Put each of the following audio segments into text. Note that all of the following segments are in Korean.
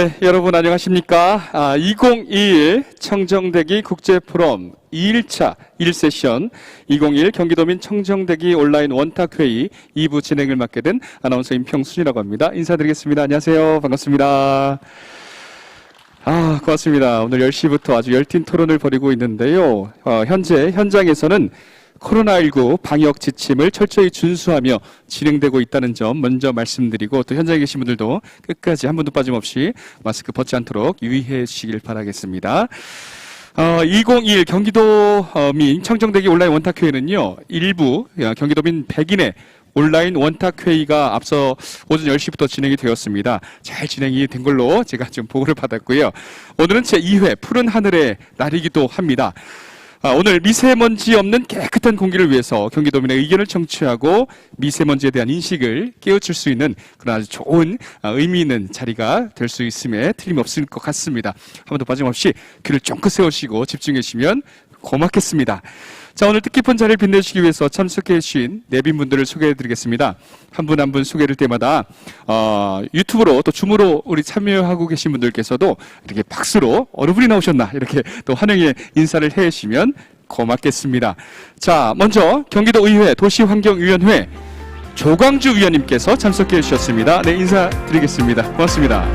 네, 여러분 안녕하십니까? 2021 청정대기 국제포럼 2일차 1세션 2021 경기도민 청정대기 온라인 원탁회의 2부 진행을 맡게 된 아나운서 임평순이라고 합니다. 인사드리겠습니다. 안녕하세요. 반갑습니다. 고맙습니다. 오늘 10시부터 아주 열띤 토론을 벌이고 있는데요. 현재 현장에서는 코로나19 방역 지침을 철저히 준수하며 진행되고 있다는 점 먼저 말씀드리고, 또 현장에 계신 분들도 끝까지 한 분도 빠짐없이 마스크 벗지 않도록 유의해 주시길 바라겠습니다. 2021 경기도민 청정대기 온라인 원탁회의는요, 일부 경기도민 100인의 온라인 원탁회의가 앞서 오전 10시부터 진행이 되었습니다. 잘 진행이 된 걸로 제가 좀 보고를 받았고요. 오늘은 제2회 푸른 하늘의 날이기도 합니다. 오늘 미세먼지 없는 깨끗한 공기를 위해서 경기도민의 의견을 청취하고 미세먼지에 대한 인식을 깨우칠 수 있는 그런 아주 좋은 의미 있는 자리가 될 수 있음에 틀림없을 것 같습니다. 한 번도 빠짐없이 귀를 쫑긋 세우시고 집중해 주시면 고맙겠습니다. 자, 오늘 뜻깊은 자리를 빛내주시기 위해서 참석해 주신 내빈분들을 소개해 드리겠습니다. 한 분 한 분 소개할 때마다 유튜브로 또 줌으로 우리 참여하고 계신 분들께서도 이렇게 박수로 어느 분이 나오셨나 이렇게 또 환영의 인사를 해 주시면 고맙겠습니다. 자, 먼저 경기도의회 도시환경위원회 조광주 위원님께서 참석해 주셨습니다. 네, 인사드리겠습니다. 고맙습니다.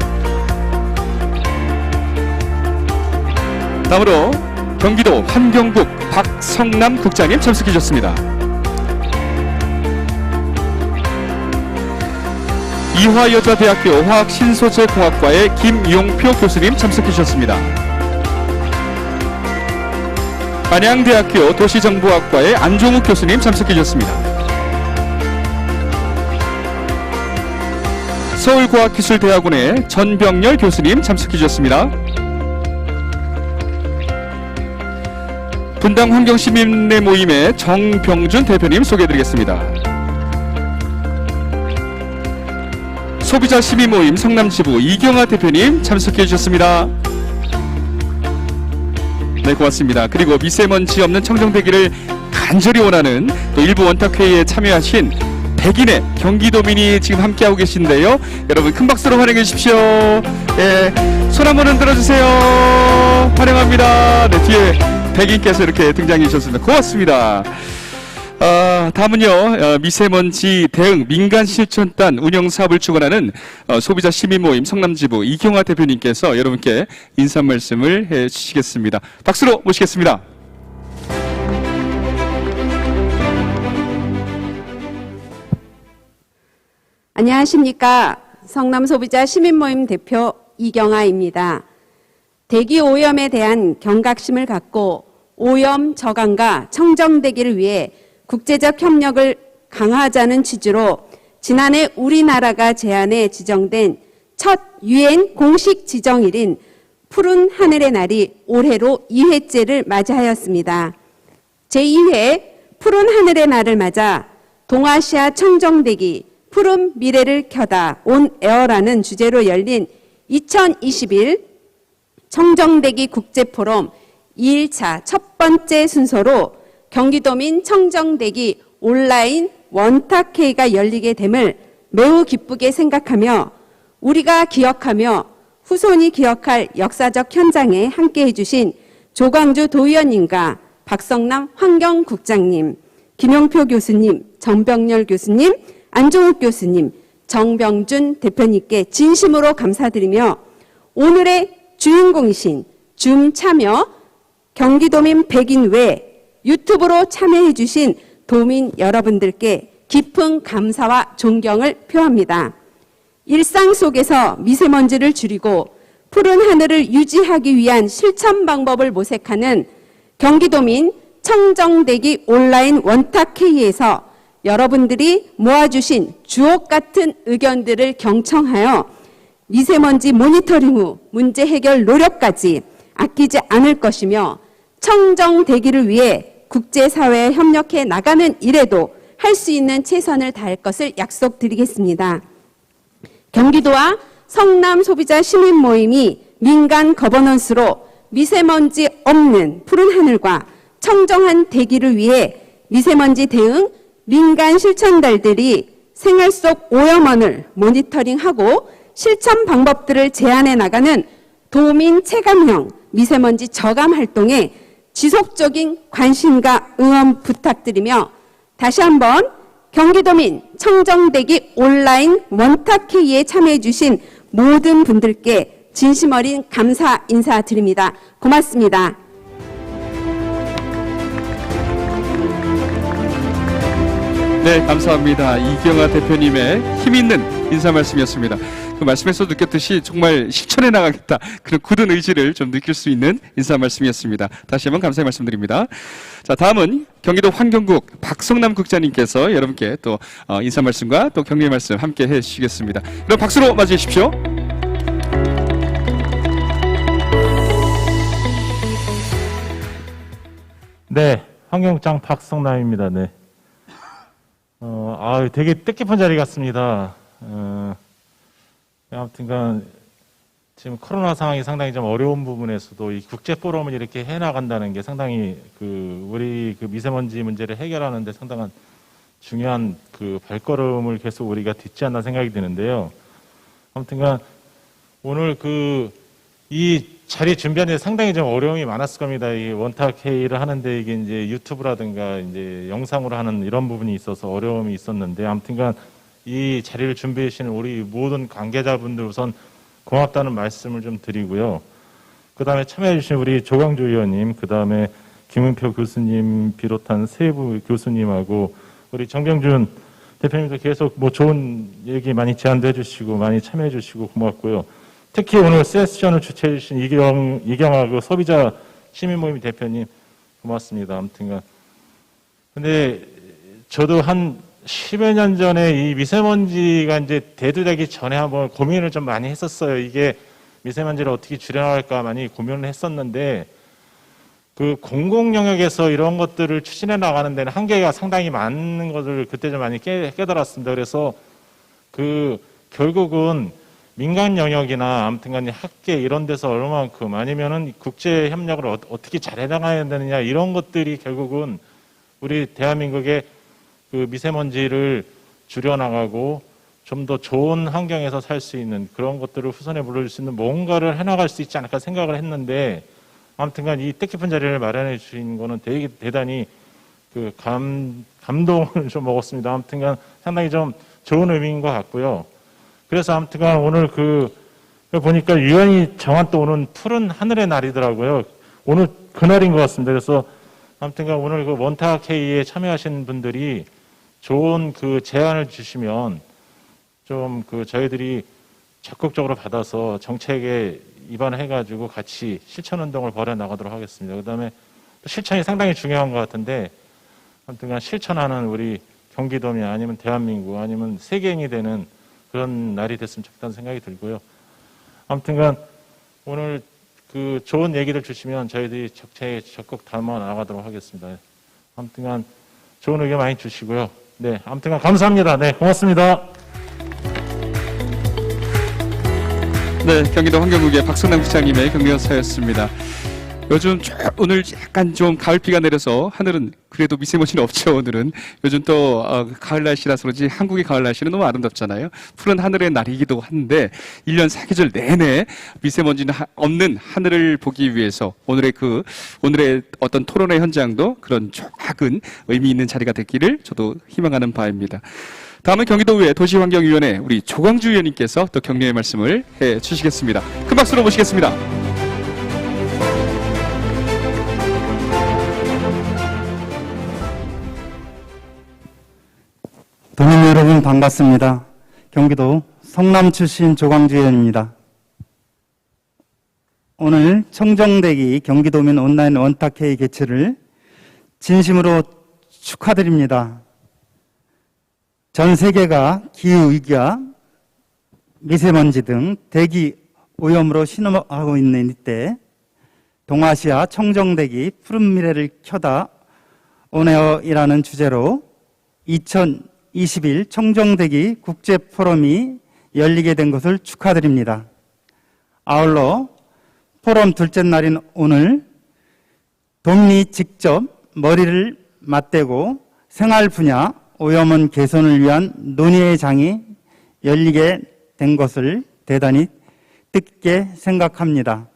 다음으로 경기도 환경국 박성남 국장님 참석해 주셨습니다. 이화여자대학교 화학신소재공학과의 김용표 교수님 참석해 주셨습니다. 안양대학교 도시정보학과의 안종욱 교수님 참석해 주셨습니다. 서울과학기술대학원의 전병렬 교수님 참석해 주셨습니다. 분당 환경시민의 모임의 정병준 대표님 소개해드리겠습니다. 소비자 시민 모임 성남지부 이경아 대표님 참석해 주셨습니다. 네, 고맙습니다. 그리고 미세먼지 없는 청정대기를 간절히 원하는 또 일부 원탁회의에 참여하신 100인의 경기도민이 지금 함께하고 계신데요. 여러분 큰 박수로 환영해 주십시오. 예, 손 한번 흔들어 주세요. 환영합니다. 네, 뒤에 백인께서 이렇게 등장해 주셨습니다. 고맙습니다. 다음은요, 미세먼지 대응 민간 실천단 운영 사업을 주관하는 소비자 시민 모임 성남지부 이경아 대표님께서 여러분께 인사 말씀을 해 주시겠습니다. 박수로 모시겠습니다. 안녕하십니까. 성남 소비자 시민 모임 대표 이경아입니다. 대기 오염에 대한 경각심을 갖고 오염 저감과 청정대기를 위해 국제적 협력을 강화하자는 취지로 지난해 우리나라가 제안해 지정된 첫 UN 공식 지정일인 푸른 하늘의 날이 올해로 2회째를 맞이하였습니다. 제2회 푸른 하늘의 날을 맞아 동아시아 청정대기 푸른 미래를 켜다 온 에어라는 주제로 열린 2021 청정대기 국제포럼 2일차 첫 번째 순서로 경기도민 청정대기 온라인 원탁회의가 열리게 됨을 매우 기쁘게 생각하며 우리가 기억하며 후손이 기억할 역사적 현장에 함께해 주신 조광주 도의원님과 박성남 환경국장님, 김용표 교수님, 정병렬 교수님, 안종욱 교수님, 정병준 대표님께 진심으로 감사드리며 오늘의 주인공이신 줌 참여 경기도민 100인 외 유튜브로 참여해 주신 도민 여러분들께 깊은 감사와 존경을 표합니다. 일상 속에서 미세먼지를 줄이고 푸른 하늘을 유지하기 위한 실천 방법을 모색하는 경기도민 청정대기 온라인 원탁회의에서 여러분들이 모아주신 주옥 같은 의견들을 경청하여 미세먼지 모니터링 후 문제 해결 노력까지 아끼지 않을 것이며 청정대기를 위해 국제사회에 협력해 나가는 일에도 할 수 있는 최선을 다할 것을 약속드리겠습니다. 경기도와 성남 소비자 시민 모임이 민간 거버넌스로 미세먼지 없는 푸른 하늘과 청정한 대기를 위해 미세먼지 대응 민간 실천단들이 생활 속 오염원을 모니터링하고 실천 방법들을 제안해 나가는 도민 체감형 미세먼지 저감 활동에 지속적인 관심과 응원 부탁드리며 다시 한번 경기도민 청정대기 온라인 원탁회의에 참여해 주신 모든 분들께 진심 어린 감사 인사드립니다. 고맙습니다. 네, 감사합니다. 이경아 대표님의 힘있는 인사 말씀이었습니다. 그 말씀에서 느꼈듯이 정말 실천해 나가겠다, 그런 굳은 의지를 좀 느낄 수 있는 인사 말씀이었습니다. 다시 한번 감사의 말씀드립니다. 자, 다음은 경기도 환경국 박성남 국장님께서 여러분께 또 인사 말씀과 또 격려의 말씀 함께 해 주시겠습니다. 그럼 박수로 맞이해 주십시오. 네, 환경국장 박성남입니다. 네. 되게 뜻깊은 자리 같습니다. 아무튼간 지금 코로나 상황이 상당히 좀 어려운 부분에서도 이 국제 포럼을 이렇게 해 나간다는 게 상당히 우리 미세먼지 문제를 해결하는 데 상당한 중요한 발걸음을 계속 우리가 딛지 않나 생각이 드는데요. 아무튼간 오늘 이 자리 준비하는 데 상당히 좀 어려움이 많았을 겁니다. 이 원탁 회의를 하는데 이게 이제 유튜브라든가 이제 영상으로 하는 이런 부분이 있어서 어려움이 있었는데, 아무튼간 이 자리를 준비해 주시는 우리 모든 관계자분들 우선 고맙다는 말씀을 좀 드리고요. 그 다음에 참여해 주신 우리 조광주 의원님, 그 다음에 김은표 교수님 비롯한 세부 교수님하고 우리 정경준 대표님도 계속 좋은 얘기 많이 제안도 해주시고 많이 참여해 주시고 고맙고요. 특히 오늘 세션을 주최해 주신 이경아 소비자 시민모임 대표님 고맙습니다. 아무튼간 근데 저도 한 10여 년 전에 이 미세먼지가 이제 대두되기 전에 한번 고민을 좀 많이 했었어요. 이게 미세먼지를 어떻게 줄여나갈까 많이 고민을 했었는데, 공공 영역에서 이런 것들을 추진해 나가는 데는 한계가 상당히 많은 것을 그때 좀 많이 깨달았습니다. 그래서 결국은 민간 영역이나 아무튼간 학계 이런 데서 얼마만큼 아니면은 국제 협력을 어떻게 잘 해나가야 되느냐, 이런 것들이 결국은 우리 대한민국의 미세먼지를 줄여나가고 좀 더 좋은 환경에서 살 수 있는 그런 것들을 후선에 물려줄 수 있는 뭔가를 해나갈 수 있지 않을까 생각을 했는데, 아무튼간 이 뜻깊은 자리를 마련해 주신 거는 대단히 감동을 좀 먹었습니다. 아무튼간 상당히 좀 좋은 의미인 것 같고요. 그래서 아무튼간 오늘 보니까 유엔이 정한 또 오는 푸른 하늘의 날이더라고요. 오늘 그날인 것 같습니다. 그래서 아무튼간 오늘 원탁 회의에 참여하신 분들이 좋은 제안을 주시면 좀 저희들이 적극적으로 받아서 정책에 입안해가지고 같이 실천 운동을 벌여 나가도록 하겠습니다. 그다음에 또 실천이 상당히 중요한 것 같은데, 아무튼간 실천하는 우리 경기도민 아니면 대한민국 아니면 세계인이 되는 그런 날이 됐으면 좋겠다는 생각이 들고요. 아무튼간 오늘 좋은 얘기를 주시면 저희들이 정책에 적극 담아 나가도록 하겠습니다. 아무튼간 좋은 의견 많이 주시고요. 네, 아무튼간 감사합니다. 네, 고맙습니다. 네, 경기도 환경국의 박성남 국장님의 격려사였습니다. 요즘 오늘 약간 좀 가을비가 내려서 하늘은 그래도 미세먼지는 없죠. 오늘은 요즘 또 가을 날씨라서 그런지 한국의 가을 날씨는 너무 아름답잖아요. 푸른 하늘의 날이기도 한데 1년 사계절 내내 미세먼지는 없는 하늘을 보기 위해서 오늘의 어떤 토론의 현장도 그런 작은 의미 있는 자리가 됐기를 저도 희망하는 바입니다. 다음은 경기도의회 도시환경위원회 우리 조광주 의원님께서 또 격려의 말씀을 해 주시겠습니다. 큰 박수로 모시겠습니다. 도민 여러분 반갑습니다. 경기도 성남 출신 조광주 의원입니다. 오늘 청정대기 경기도민 온라인 원탁회의 개최를 진심으로 축하드립니다. 전 세계가 기후위기와 미세먼지 등 대기 오염으로 신음하고 있는 이때 동아시아 청정대기 푸른 미래를 켜다 온에어이라는 주제로 2021 청정대기 국제포럼이 열리게 된 것을 축하드립니다. 아울러 포럼 둘째 날인 오늘 도민이 직접 머리를 맞대고 생활 분야 오염원 개선을 위한 논의의 장이 열리게 된 것을 대단히 뜻깊게 생각합니다.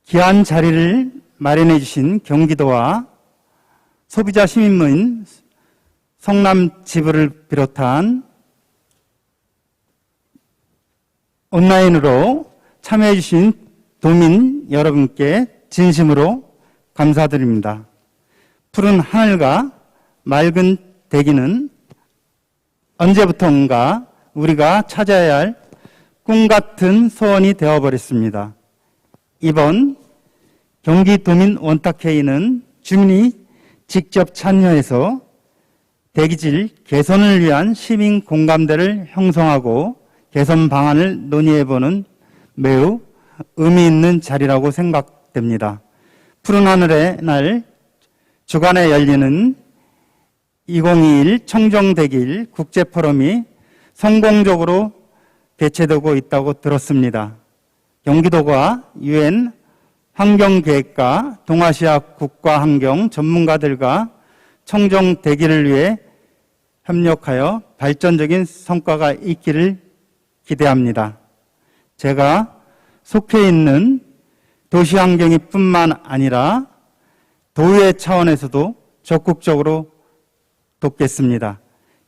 귀한 자리를 마련해 주신 경기도와 소비자 시민모임 성남지부를 비롯한 온라인으로 참여해 주신 도민 여러분께 진심으로 감사드립니다. 푸른 하늘과 맑은 대기는 언제부턴가 우리가 찾아야 할 꿈 같은 소원이 되어버렸습니다. 이번 경기도민 원탁회의는 주민이 직접 참여해서 대기질 개선을 위한 시민 공감대를 형성하고 개선 방안을 논의해보는 매우 의미 있는 자리라고 생각됩니다. 푸른 하늘의 날 주간에 열리는 2021 청정대길 국제포럼이 성공적으로 개최되고 있다고 들었습니다. 경기도가 UN 환경계획과 동아시아 국가환경 전문가들과 청정대기를 위해 협력하여 발전적인 성과가 있기를 기대합니다. 제가 속해 있는 도시환경이 뿐만 아니라 도의회 차원에서도 적극적으로 돕겠습니다.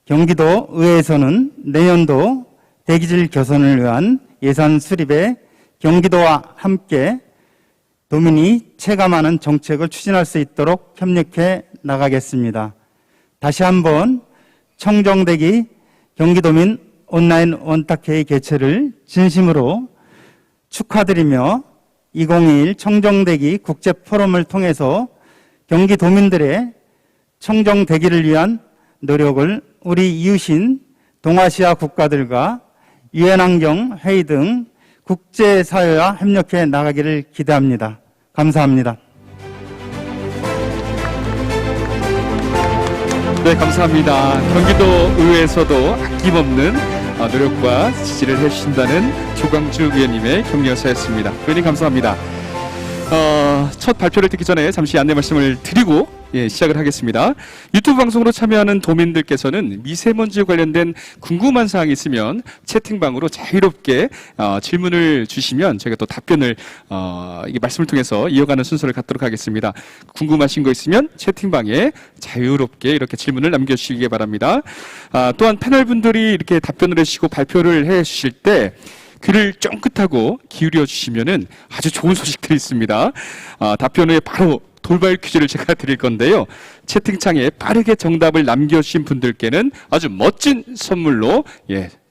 경기도 의회에서는 내년도 대기질 개선을 위한 예산 수립에 경기도와 함께 도민이 체감하는 정책을 추진할 수 있도록 협력해 나가겠습니다. 다시 한번 청정대기 경기도민 온라인 원탁회의 개최를 진심으로 축하드리며 2021 청정대기 국제포럼을 통해서 경기도민들의 청정대기를 위한 노력을 우리 이웃인 동아시아 국가들과 유엔 환경 회의 등 국제사회와 협력해 나가기를 기대합니다. 감사합니다. 네, 감사합니다. 경기도 의회에서도 아낌없는 노력과 지지를 해주신다는 조광주 의원님의 격려사였습니다. 의원님 감사합니다. 첫 발표를 듣기 전에 잠시 안내 말씀을 드리고 시작을 하겠습니다. 유튜브 방송으로 참여하는 도민들께서는 미세먼지에 관련된 궁금한 사항이 있으면 채팅방으로 자유롭게 질문을 주시면 저희가 또 답변을 이 말씀을 통해서 이어가는 순서를 갖도록 하겠습니다. 궁금하신 거 있으면 채팅방에 자유롭게 이렇게 질문을 남겨주시기 바랍니다. 또한 패널분들이 이렇게 답변을 해주시고 발표를 해주실 때 귀를 쫑긋하고 기울여 주시면은 아주 좋은 소식들이 있습니다. 답변 후에 바로 돌발 퀴즈를 제가 드릴 건데요. 채팅창에 빠르게 정답을 남겨주신 분들께는 아주 멋진 선물로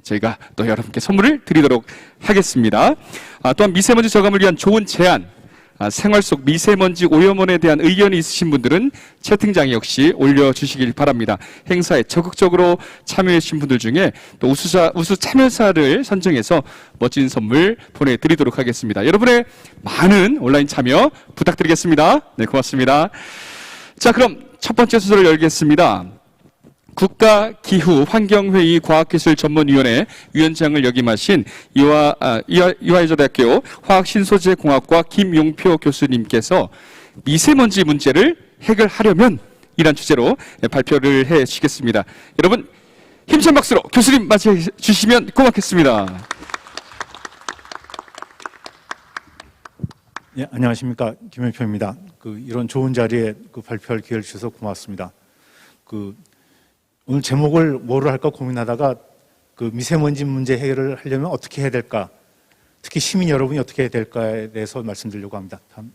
저희가 또 여러분께 선물을 드리도록 하겠습니다. 또한 미세먼지 저감을 위한 좋은 제안, 생활 속 미세먼지 오염원에 대한 의견이 있으신 분들은 채팅창에 역시 올려주시길 바랍니다. 행사에 적극적으로 참여해 주신 분들 중에 또 우수 참여사를 선정해서 멋진 선물 보내드리도록 하겠습니다. 여러분의 많은 온라인 참여 부탁드리겠습니다. 네, 고맙습니다. 자, 그럼 첫 번째 순서를 열겠습니다. 국가기후환경회의 과학기술전문위원회 위원장을 역임하신 이화여자대학교 화학신소재공학과 김용표 교수님께서 미세먼지 문제를 해결하려면 이란 주제로 발표를 해 주시겠습니다. 여러분 힘찬 박수로 교수님 맞이해 주시면 고맙겠습니다. 예, 안녕하십니까, 김용표입니다. 이런 좋은 자리에 발표할 기회를 주셔서 고맙습니다. 오늘 제목을 뭐로 할까 고민하다가 미세먼지 문제 해결을 하려면 어떻게 해야 될까, 특히 시민 여러분이 어떻게 해야 될까에 대해서 말씀드리려고 합니다. 다음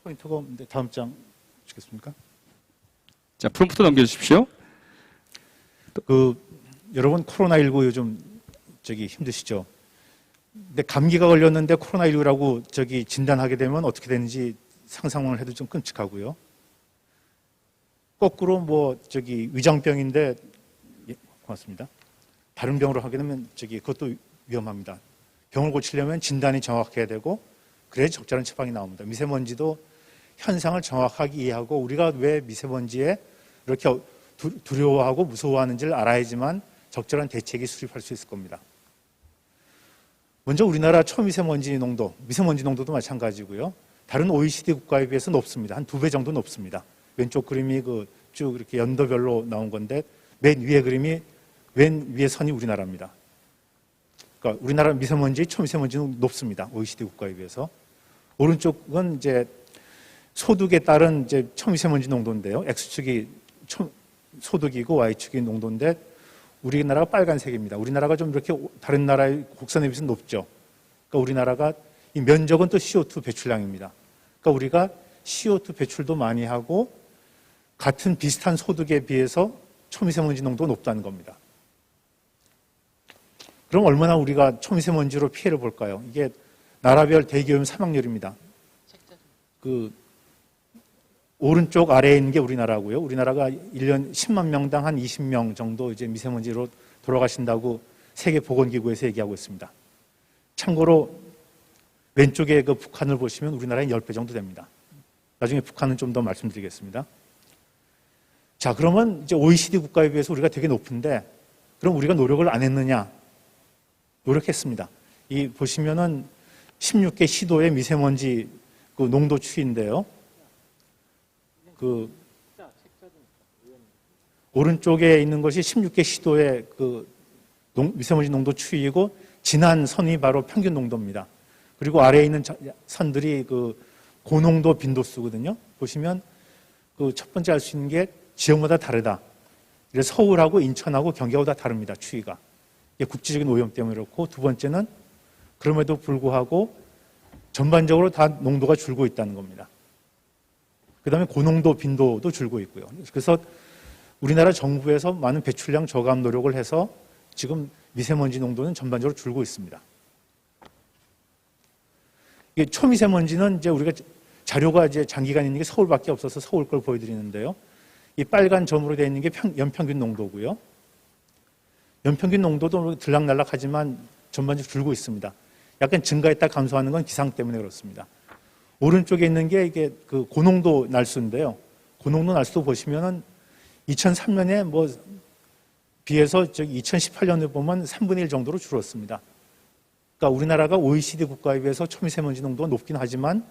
포인트가 없는데 다음 장 주시겠습니까? 자, 프롬프트 넘겨주십시오. 여러분 코로나19 요즘 힘드시죠? 근데 감기가 걸렸는데 코로나19라고 진단하게 되면 어떻게 되는지 상상을 해도 좀 끔찍하고요. 거꾸로 위장병인데, 고맙습니다. 다른 병으로 하게 되면 그것도 위험합니다. 병을 고치려면 진단이 정확해야 되고 그래야 적절한 처방이 나옵니다. 미세먼지도 현상을 정확하게 이해하고 우리가 왜 미세먼지에 이렇게 두려워하고 무서워하는지를 알아야지만 적절한 대책이 수립할 수 있을 겁니다. 먼저 우리나라 초미세먼지 농도, 미세먼지 농도도 마찬가지고요. 다른 OECD 국가에 비해서 높습니다. 한 2배 정도 높습니다. 왼쪽 그림이 쭉 이렇게 연도별로 나온 건데 맨 위에 그림이 왼 위에 선이 우리나라입니다. 그러니까 우리나라 미세먼지, 초미세먼지는 높습니다. OECD 국가에 비해서. 오른쪽은 이제 소득에 따른 이제 초미세먼지 농도인데요. X축이 소득이고 Y축이 농도인데 우리나라가 빨간색입니다. 우리나라가 좀 이렇게 다른 나라의 곡선에 비해서 높죠. 그러니까 우리나라가 이 면적은 또 CO2 배출량입니다. 그러니까 우리가 CO2 배출도 많이 하고 같은 비슷한 소득에 비해서 초미세먼지 농도가 높다는 겁니다. 그럼 얼마나 우리가 초미세먼지로 피해를 볼까요? 이게 나라별 대기오염 사망률입니다. 그 오른쪽 아래에 있는 게 우리나라고요. 우리나라가 1년 10만 명당 한 20명 정도 이제 미세먼지로 돌아가신다고 세계보건기구에서 얘기하고 있습니다. 참고로 왼쪽에 그 북한을 보시면 우리나라의 10배 정도 됩니다. 나중에 북한은 좀 더 말씀드리겠습니다. 자, 그러면 이제 OECD 국가에 비해서 우리가 되게 높은데 그럼 우리가 노력을 안 했느냐? 노력했습니다. 이 보시면은 16개 시도의 미세먼지 그 농도 추이인데요. 그 오른쪽에 있는 것이 16개 시도의 그 미세먼지 농도 추이이고 지난 선이 바로 평균 농도입니다. 그리고 아래에 있는 선들이 그 고농도 빈도수거든요. 보시면 그 첫 번째 알 수 있는 게 지역마다 다르다. 그래서 서울하고 인천하고 경기하고 다 다릅니다. 추이가. 이게 국지적인 오염 때문에 그렇고 두 번째는 그럼에도 불구하고 전반적으로 다 농도가 줄고 있다는 겁니다. 그 다음에 고농도 빈도도 줄고 있고요. 그래서 우리나라 정부에서 많은 배출량 저감 노력을 해서 지금 미세먼지 농도는 전반적으로 줄고 있습니다. 이게 초미세먼지는 이제 우리가 자료가 이제 장기간 있는 게 서울밖에 없어서 서울 걸 보여드리는데요. 이 빨간 점으로 되어 있는 게 연평균 농도고요. 연평균 농도도 들락날락하지만 전반적으로 줄고 있습니다. 약간 증가했다 감소하는 건 기상 때문에 그렇습니다. 오른쪽에 있는 게 이게 그 고농도 날수인데요. 고농도 날수 보시면은 2003년에 뭐 비해서 2018년에 보면 3분의 1 정도로 줄었습니다. 그러니까 우리나라가 OECD 국가에 비해서 초미세먼지 농도가 높긴 하지만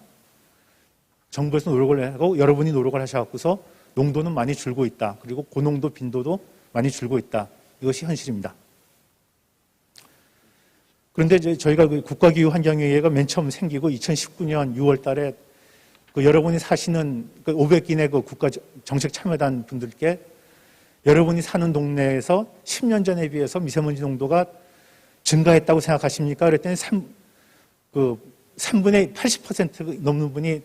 정부에서 노력을 하고 여러분이 노력을 하셔갖고서 농도는 많이 줄고 있다. 그리고 고농도 빈도도 많이 줄고 있다. 이것이 현실입니다. 그런데 이제 저희가 그 국가기후환경위원회가 맨 처음 생기고 2019년 6월 달에 그 여러분이 사시는 그 500인의 그 국가 정책 참여단 분들께 여러분이 사는 동네에서 10년 전에 비해서 미세먼지 농도가 증가했다고 생각하십니까? 그랬더니 3분의 80% 넘는 분이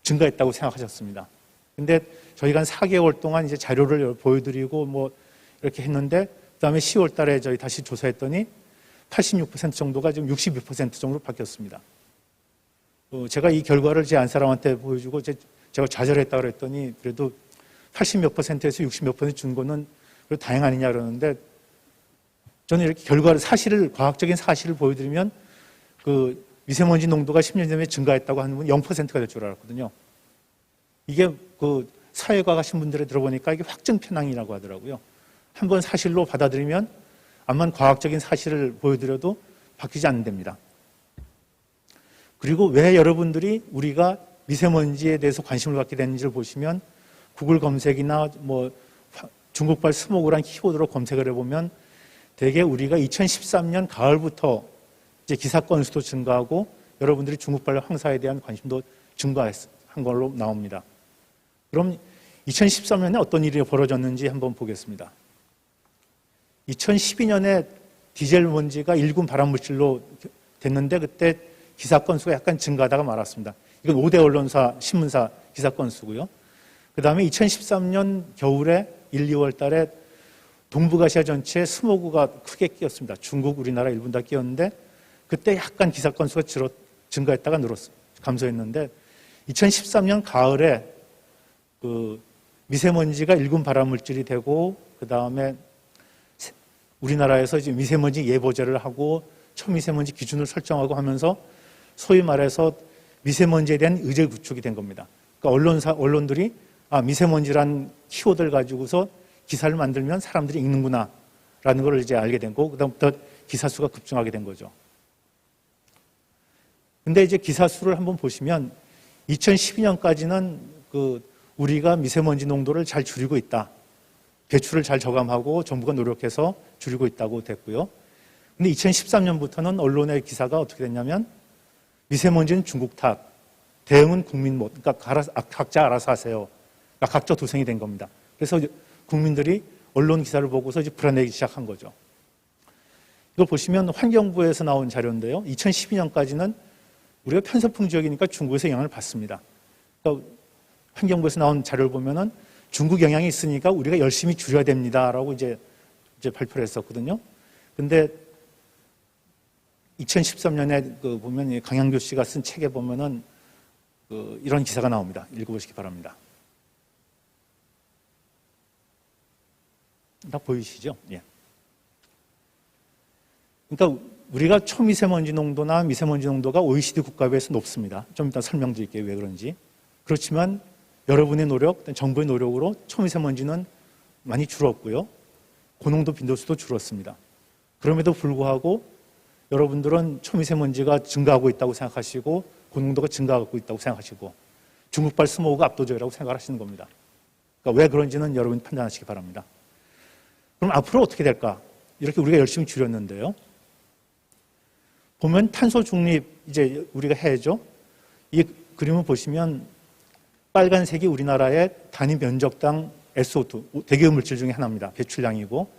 증가했다고 생각하셨습니다. 근데 저희가 한 4개월 동안 이제 자료를 보여드리고 뭐 이렇게 했는데 그다음에 10월 달에 저희 다시 조사했더니 86% 정도가 지금 62% 정도로 바뀌었습니다. 제가 이 결과를 제 안사람한테 보여주고 제가 좌절했다고 그랬더니 그래도 80몇 %에서 60몇 % 준 거는 다행 아니냐 그러는데 저는 이렇게 결과를 과학적인 사실을 보여드리면 그 미세먼지 농도가 10년 전에 증가했다고 하는 분 0%가 될 줄 알았거든요. 이게 그 사회과 가신 분들에 들어보니까 이게 확증 편향이라고 하더라고요. 한번 사실로 받아들이면 암만 과학적인 사실을 보여드려도 바뀌지 않는답니다. 그리고 왜 여러분들이 우리가 미세먼지에 대해서 관심을 갖게 됐는지를 보시면 구글 검색이나 뭐 중국발 스모그란 키워드로 검색을 해보면 대개 우리가 2013년 가을부터 이제 기사 건수도 증가하고 여러분들이 중국발 황사에 대한 관심도 증가한 걸로 나옵니다. 그럼 2013년에 어떤 일이 벌어졌는지 한번 보겠습니다. 2012년에 디젤 먼지가 1군 발암물질로 됐는데 그때 기사 건수가 약간 증가하다가 말았습니다. 이건 5대 언론사, 신문사 기사 건수고요. 그 다음에 2013년 겨울에 1, 2월 달에 동북아시아 전체에 스모그가 크게 끼었습니다. 중국, 우리나라, 일본 다 끼었는데 그때 약간 기사 건수가 증가했다가 감소했는데 2013년 가을에 그 미세먼지가 1군 발암물질이 되고 그 다음에 우리나라에서 이제 미세먼지 예보제를 하고 초미세먼지 기준을 설정하고 하면서 소위 말해서 미세먼지에 대한 의제 구축이 된 겁니다. 그러니까 언론들이 미세먼지란 키워드를 가지고서 기사를 만들면 사람들이 읽는구나 라는 걸 이제 알게 된 거고 그다음부터 기사 수가 급증하게 된 거죠. 근데 이제 기사 수를 한번 보시면 2012년까지는 우리가 미세먼지 농도를 잘 줄이고 있다. 배출을 잘 저감하고 정부가 노력해서 줄이고 있다고 됐고요. 근데 2013년부터는 언론의 기사가 어떻게 됐냐면 미세먼지는 중국 탓, 대응은 국민 못, 그러니까 각자 알아서 하세요. 그러니까 각자 도생이 된 겁니다. 그래서 국민들이 언론 기사를 보고서 이제 불안해지기 시작한 거죠. 이걸 보시면 환경부에서 나온 자료인데요. 2012년까지는 우리가 편서풍 지역이니까 중국에서 영향을 받습니다. 그러니까 환경부에서 나온 자료를 보면은 중국 영향이 있으니까 우리가 열심히 줄여야 됩니다라고 이제 발표를 했었거든요. 근데 2013년에 보면 강양교 씨가 쓴 책에 보면은 이런 기사가 나옵니다. 읽어보시기 바랍니다. 다 보이시죠? 예. 그러니까 우리가 초미세먼지 농도나 미세먼지 농도가 OECD 국가에 비해서 높습니다. 좀 이따 설명드릴게요. 왜 그런지. 그렇지만 여러분의 노력, 정부의 노력으로 초미세먼지는 많이 줄었고요. 고농도 빈도수도 줄었습니다. 그럼에도 불구하고 여러분들은 초미세먼지가 증가하고 있다고 생각하시고 고농도가 증가하고 있다고 생각하시고 중국발 스모그가 압도적이라고 생각하시는 겁니다. 그러니까 왜 그런지는 여러분이 판단하시기 바랍니다. 그럼 앞으로 어떻게 될까? 이렇게 우리가 열심히 줄였는데요. 보면 탄소 중립 이제 우리가 해야죠. 이 그림을 보시면 빨간색이 우리나라의 단위 면적당 SO2, 대기오물질 중에 하나입니다. 배출량이고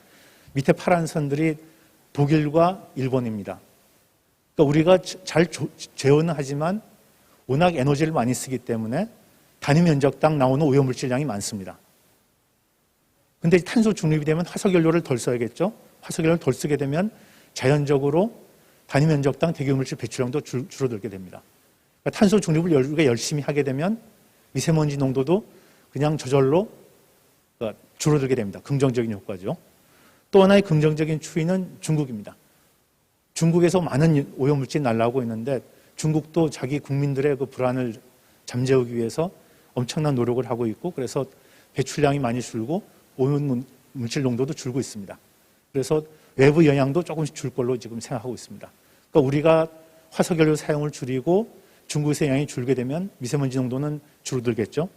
밑에 파란 선들이 독일과 일본입니다. 그러니까 우리가 잘 재원은 하지만 워낙 에너지를 많이 쓰기 때문에 단위 면적당 나오는 오염물질량이 많습니다. 근데 탄소 중립이 되면 화석연료를 덜 써야겠죠? 화석연료를 덜 쓰게 되면 자연적으로 단위 면적당 대기오물질 배출량도 줄어들게 됩니다. 그러니까 탄소 중립을 우리가 열심히 하게 되면 미세먼지 농도도 그냥 저절로 줄어들게 됩니다. 긍정적인 효과죠. 또 하나의 긍정적인 추이는 중국입니다. 중국에서 많은 오염물질이 날라오고 있는데 중국도 자기 국민들의 그 불안을 잠재우기 위해서 엄청난 노력을 하고 있고 그래서 배출량이 많이 줄고 오염물질 농도도 줄고 있습니다. 그래서 외부 영향도 조금씩 줄 걸로 지금 생각하고 있습니다. 그러니까 우리가 화석연료 사용을 줄이고 중국에서 영향이 줄게 되면 미세먼지 농도는 줄어들겠죠.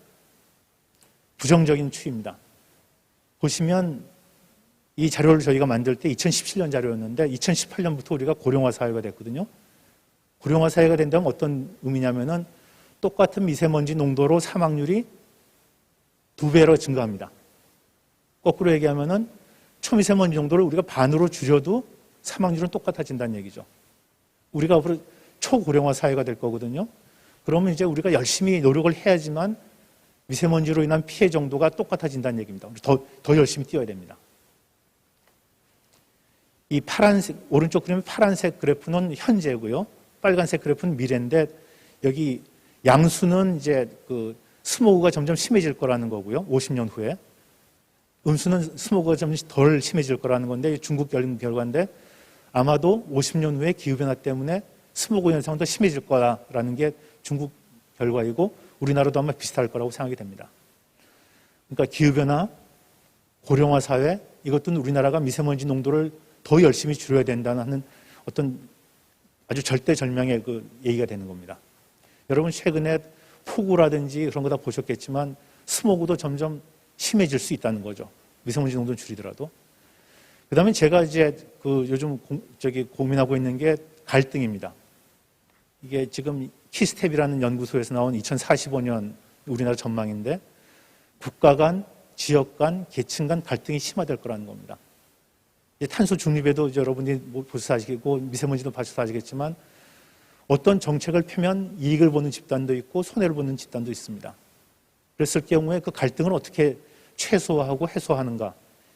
부정적인 추이입니다. 보시면 이 자료를 저희가 만들 때 2017년 자료였는데 2018년부터 우리가 고령화 사회가 됐거든요. 고령화 사회가 된다면 어떤 의미냐면은 똑같은 미세먼지 농도로 사망률이 2배로 증가합니다. 거꾸로 얘기하면은 초미세먼지 농도를 우리가 반으로 줄여도 사망률은 똑같아진다는 얘기죠. 우리가 앞으로 초고령화 사회가 될 거거든요. 그러면 이제 우리가 열심히 노력을 해야지만 미세먼지로 인한 피해 정도가 똑같아진다는 얘기입니다. 더 열심히 뛰어야 됩니다. 이 파란색, 오른쪽 그림의 파란색 그래프는 현재고요. 빨간색 그래프는 미래인데 여기 양수는 이제 그 스모그가 점점 심해질 거라는 거고요. 50년 후에. 음수는 스모그가 점점 덜 심해질 거라는 건데 중국 결과인데 아마도 50년 후에 기후변화 때문에 스모그 현상은 더 심해질 거라는 게 중국 결과이고 우리나라도 아마 비슷할 거라고 생각이 됩니다. 그러니까 기후변화, 고령화 사회 이것도 우리나라가 미세먼지 농도를 더 열심히 줄여야 된다는 어떤 아주 절대절명의 그 얘기가 되는 겁니다. 여러분 최근에 폭우라든지 그런 거 다 보셨겠지만 스모그도 점점 심해질 수 있다는 거죠. 미세먼지 농도를 줄이더라도. 그 다음에 제가 이제 그 요즘 고민하고 있는 게 갈등입니다. 이게 지금 키스텝이라는 연구소에서 나온 2045년 우리나라 전망인데 국가 간, 지역 간, 계층 간 갈등이 심화될 거라는 겁니다. 탄소 중립에도 여러분이 보셔서 아시겠고 미세먼지도 봐셔서 아시겠지만 어떤 정책을 펴면 이익을 보는 집단도 있고 손해를 보는 집단도 있습니다. 그랬을 경우에 그 갈등을 어떻게 최소화하고 해소하는가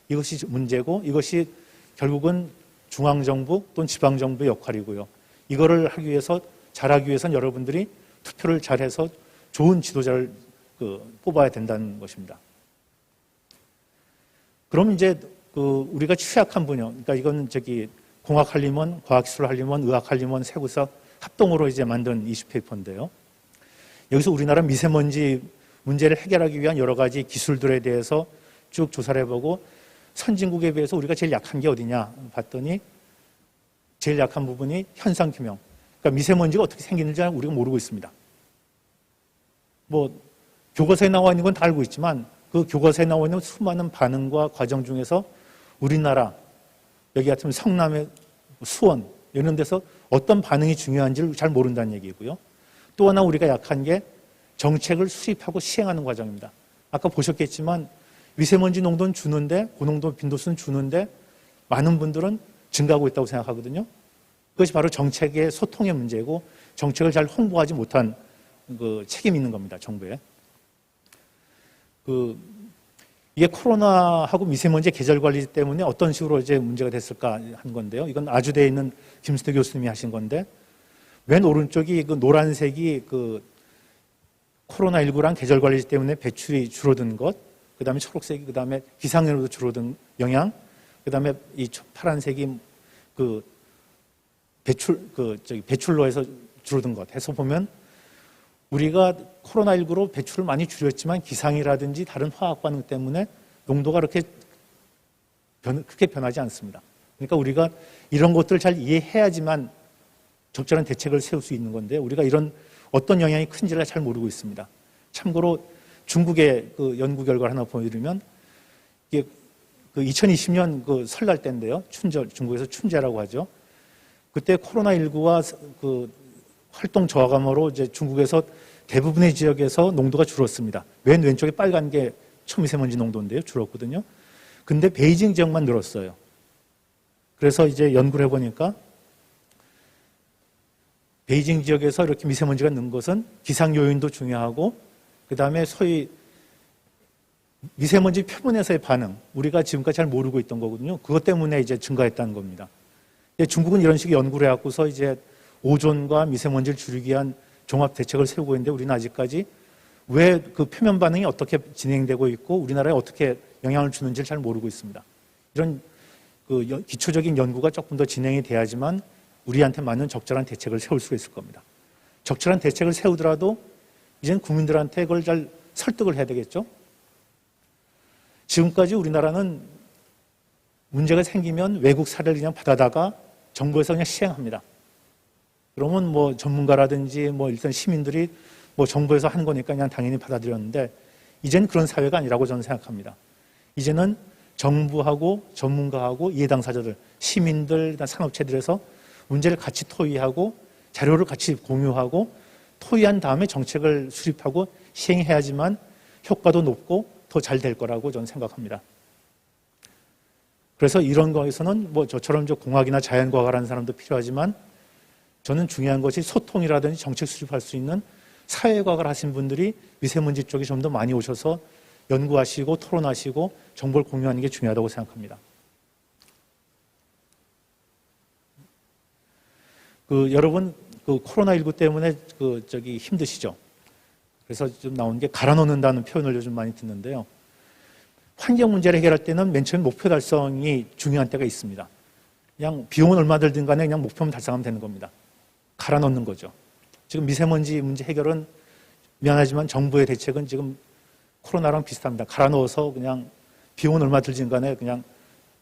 이것이 문제고 이것이 결국은 중앙정부 또는 지방정부의 역할이고요. 이거를 하기 위해서 잘하기 위해서는 여러분들이 투표를 잘해서 좋은 지도자를 뽑아야 된다는 것입니다. 그럼 이제 우리가 취약한 분야, 그러니까 이건 공학한림원, 과학기술한림원, 의학한림원, 세구사 합동으로 이제 만든 이슈페이퍼인데요. 여기서 우리나라 미세먼지 문제를 해결하기 위한 여러 가지 기술들에 대해서 쭉 조사를 해보고 선진국에 비해서 우리가 제일 약한 게 어디냐 봤더니 제일 약한 부분이 현상규명. 그러니까 미세먼지가 어떻게 생기는지 우리가 모르고 있습니다. 교과서에 나와 있는 건 다 알고 있지만 그 교과서에 나와 있는 수많은 반응과 과정 중에서 우리나라, 여기 같으면 성남의 수원 이런 데서 어떤 반응이 중요한지를 잘 모른다는 얘기고요. 또 하나 우리가 약한 게 정책을 수립하고 시행하는 과정입니다. 아까 보셨겠지만 미세먼지 농도는 주는데 고농도 빈도수는 주는데 많은 분들은 증가하고 있다고 생각하거든요. 그것이 바로 정책의 소통의 문제고 정책을 잘 홍보하지 못한 그 책임이 있는 겁니다. 정부에. 이게 코로나하고 미세먼지 계절 관리 때문에 어떤 식으로 이제 문제가 됐을까 한 건데요. 이건 아주대에 있는 김수태 교수님이 하신 건데 맨 오른쪽이 그 노란색이 그 코로나19랑 계절 관리 때문에 배출이 줄어든 것, 그 다음에 초록색이 그 다음에 기상으로도 줄어든 영향, 그 다음에 이 파란색이 그 배출로 해서 줄어든 것 해서 보면 우리가 코로나19로 배출을 많이 줄였지만 기상이라든지 다른 화학 반응 때문에 농도가 그렇게 크게 변하지 않습니다. 그러니까 우리가 이런 것들을 잘 이해해야지만 적절한 대책을 세울 수 있는 건데 우리가 이런 어떤 영향이 큰지를 잘 모르고 있습니다. 참고로 중국의 그 연구 결과를 하나 보여드리면 이게 그 2020년 그 설날 때인데요. 춘절, 중국에서 춘제라고 하죠. 그때 코로나19와 그 활동 저하감으로 이제 중국에서 대부분의 지역에서 농도가 줄었습니다. 맨 왼쪽에 빨간 게 초미세먼지 농도인데요. 줄었거든요. 근데 베이징 지역만 늘었어요. 그래서 이제 연구를 해보니까 베이징 지역에서 이렇게 미세먼지가 는 것은 기상 요인도 중요하고 그 다음에 소위 미세먼지 표면에서의 반응, 우리가 지금까지 잘 모르고 있던 거거든요. 그것 때문에 이제 증가했다는 겁니다. 중국은 이런 식의 연구를 해갖고서 이제 오존과 미세먼지를 줄이기 위한 종합 대책을 세우고 있는데 우리는 아직까지 왜 그 표면 반응이 어떻게 진행되고 있고 우리나라에 어떻게 영향을 주는지를 잘 모르고 있습니다. 이런 그 기초적인 연구가 조금 더 진행이 돼야지만 우리한테 맞는 적절한 대책을 세울 수 있을 겁니다. 적절한 대책을 세우더라도 이제는 국민들한테 그걸 잘 설득을 해야 되겠죠. 지금까지 우리나라는 문제가 생기면 외국 사례를 그냥 받아다가 정부에서 그냥 시행합니다. 그러면 뭐 전문가라든지 뭐 일단 시민들이 뭐 정부에서 하는 거니까 그냥 당연히 받아들였는데 이제는 그런 사회가 아니라고 저는 생각합니다. 이제는 정부하고 전문가하고 이해당사자들, 시민들, 산업체들에서 문제를 같이 토의하고 자료를 같이 공유하고 토의한 다음에 정책을 수립하고 시행해야지만 효과도 높고 더 잘 될 거라고 저는 생각합니다. 그래서 이런 거에서는 뭐 저처럼 공학이나 자연과학을 하는 사람도 필요하지만 저는 중요한 것이 소통이라든지 정책 수립할 수 있는 사회과학을 하신 분들이 미세먼지 쪽에 좀 더 많이 오셔서 연구하시고 토론하시고 정보를 공유하는 게 중요하다고 생각합니다. 여러분 코로나19 때문에 힘드시죠? 그래서 좀 나온 게 갈아 넣는다는 표현을 요즘 많이 듣는데요. 환경 문제를 해결할 때는 맨 처음 목표 달성이 중요한 때가 있습니다. 그냥 비용은 얼마 들든 간에 그냥 목표만 달성하면 되는 겁니다. 갈아 넣는 거죠. 지금 미세먼지 문제 해결은 미안하지만 정부의 대책은 지금 코로나랑 비슷합니다. 갈아 넣어서 그냥 비용은 얼마 들든 간에 그냥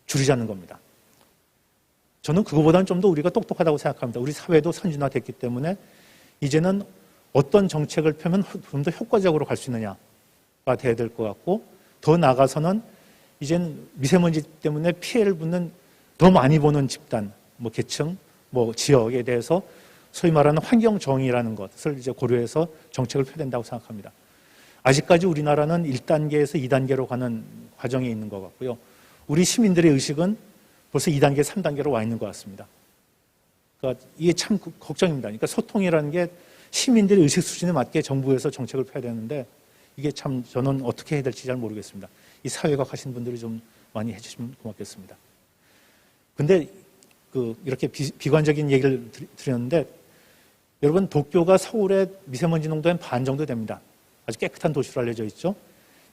줄이자는 겁니다. 저는 그거보다는 좀 더 우리가 똑똑하다고 생각합니다. 우리 사회도 선진화됐기 때문에 이제는 어떤 정책을 펴면 좀 더 효과적으로 갈 수 있느냐가 돼야 될 것 같고 더 나아가서는 이제는 미세먼지 때문에 피해를 더 많이 보는 집단, 뭐 계층, 뭐 지역에 대해서 소위 말하는 환경 정의라는 것을 이제 고려해서 정책을 펴야 된다고 생각합니다. 아직까지 우리나라는 1단계에서 2단계로 가는 과정에 있는 것 같고요. 우리 시민들의 의식은 벌써 2단계, 3단계로 와 있는 것 같습니다. 그러니까 이게 참 걱정입니다. 그러니까 소통이라는 게 시민들의 의식 수준에 맞게 정부에서 정책을 펴야 되는데 이게 참 저는 어떻게 해야 될지 잘 모르겠습니다. 이 사회과학 하신 분들이 좀 많이 해주시면 고맙겠습니다. 근데 이렇게 비관적인 얘기를 드렸는데 여러분 도쿄가 서울의 미세먼지 농도의 반 정도 됩니다. 아주 깨끗한 도시로 알려져 있죠.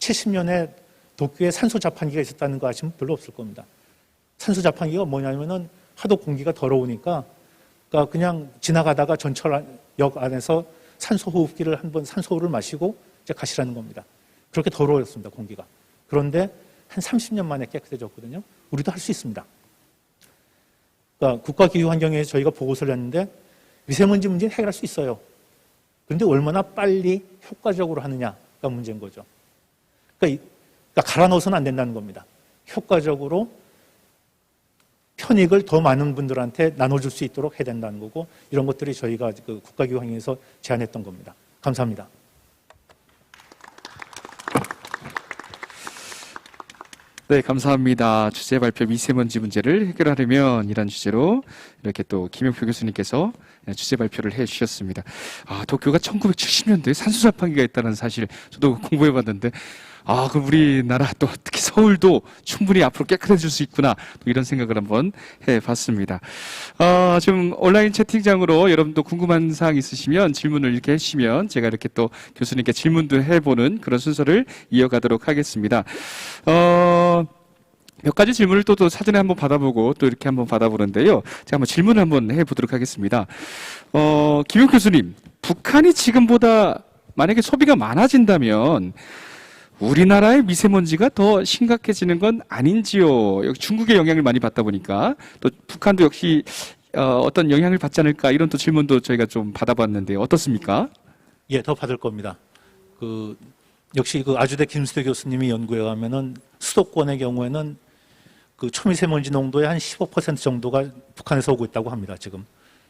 70년에 도쿄에 산소 자판기가 있었다는 거 아시면 별로 없을 겁니다. 산소 자판기가 뭐냐면은 하도 공기가 더러우니까 그러니까 그냥 지나가다가 전철역 안에서 산소 호흡기를 한번 산소를 마시고 이제 가시라는 겁니다. 그렇게 더러웠습니다, 공기가. 그런데 한 30년 만에 깨끗해졌거든요. 우리도 할 수 있습니다. 그러니까 국가기후환경에서 저희가 보고서를 냈는데 미세먼지 문제는 해결할 수 있어요. 그런데 얼마나 빨리 효과적으로 하느냐가 문제인 거죠. 그러니까 갈아 넣어서는 안 된다는 겁니다. 효과적으로 편익을 더 많은 분들한테 나눠줄 수 있도록 해야 된다는 거고, 이런 것들이 저희가 그 국가기관에서 제안했던 겁니다. 감사합니다. 네, 감사합니다. 주제 발표 미세먼지 문제를 해결하려면 이란 주제로 이렇게 또 김영표 교수님께서 주제 발표를 해 주셨습니다. 아, 도쿄가 1970년대에 산소 자판기가 있다는 사실 저도 공부해 봤는데, 아, 그럼 우리나라 또 특히 서울도 충분히 앞으로 깨끗해질 수 있구나, 또 이런 생각을 한번 해 봤습니다. 지금 온라인 채팅장으로 여러분도 궁금한 사항 있으시면 질문을 이렇게 해주시면 제가 이렇게 또 교수님께 질문도 해보는 그런 순서를 이어가도록 하겠습니다. 몇 가지 질문을 또 사전에 한번 받아보고 또 이렇게 한번 받아보는데요. 제가 한번 질문을 한번 해보도록 하겠습니다. 김용 교수님, 북한이 지금보다 만약에 소비가 많아진다면 우리나라의 미세먼지가 더 심각해지는 건 아닌지요? 여기 중국의 영향을 많이 받다 보니까 또 북한도 역시 어떤 영향을 받지 않을까, 이런 또 질문도 저희가 좀 받아봤는데 어떻습니까? 예, 더 받을 겁니다. 역시 아주대 김수대 교수님이 연구해 가면은 수도권의 경우에는 초미세먼지 농도의 한 15% 정도가 북한에서 오고 있다고 합니다, 지금.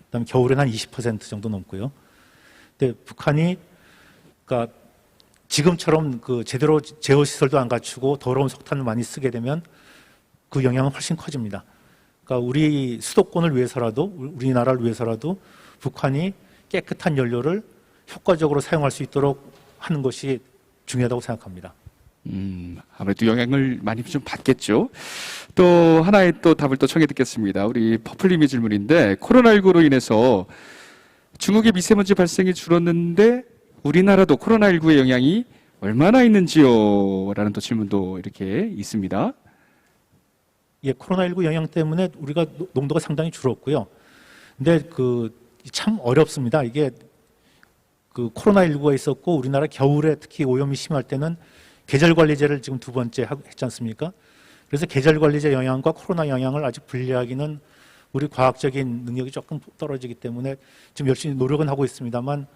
그다음에 겨울에는 한 20% 정도 넘고요. 근데 북한이, 그러니까 지금처럼 제대로 제어 시설도 안 갖추고 더러운 석탄을 많이 쓰게 되면 그 영향은 훨씬 커집니다. 그러니까 우리 수도권을 위해서라도, 우리나라를 위해서라도 북한이 깨끗한 연료를 효과적으로 사용할 수 있도록 하는 것이 중요하다고 생각합니다. 아무래도 영향을 많이 좀 받겠죠. 또 하나의 또 답을 또 청해 듣겠습니다. 우리 퍼플님의 질문인데, 코로나19로 인해서 중국의 미세먼지 발생이 줄었는데 우리나라도 코로나19의 영향이 얼마나 있는지요? 라는 또 질문도 이렇게 있습니다. 예, 코로나19 영향 때문에 우리가 농도가 상당히 줄었고요. 근데 참 어렵습니다. 이게 코로나19가 있었고 우리나라 겨울에 특히 오염이 심할 때는 계절관리제를 지금 두 번째 했지 않습니까? 그래서 계절관리제 영향과 코로나 영향을 아직 분리하기는 우리 과학적인 능력이 조금 떨어지기 때문에 지금 열심히 노력은 하고 있습니다만,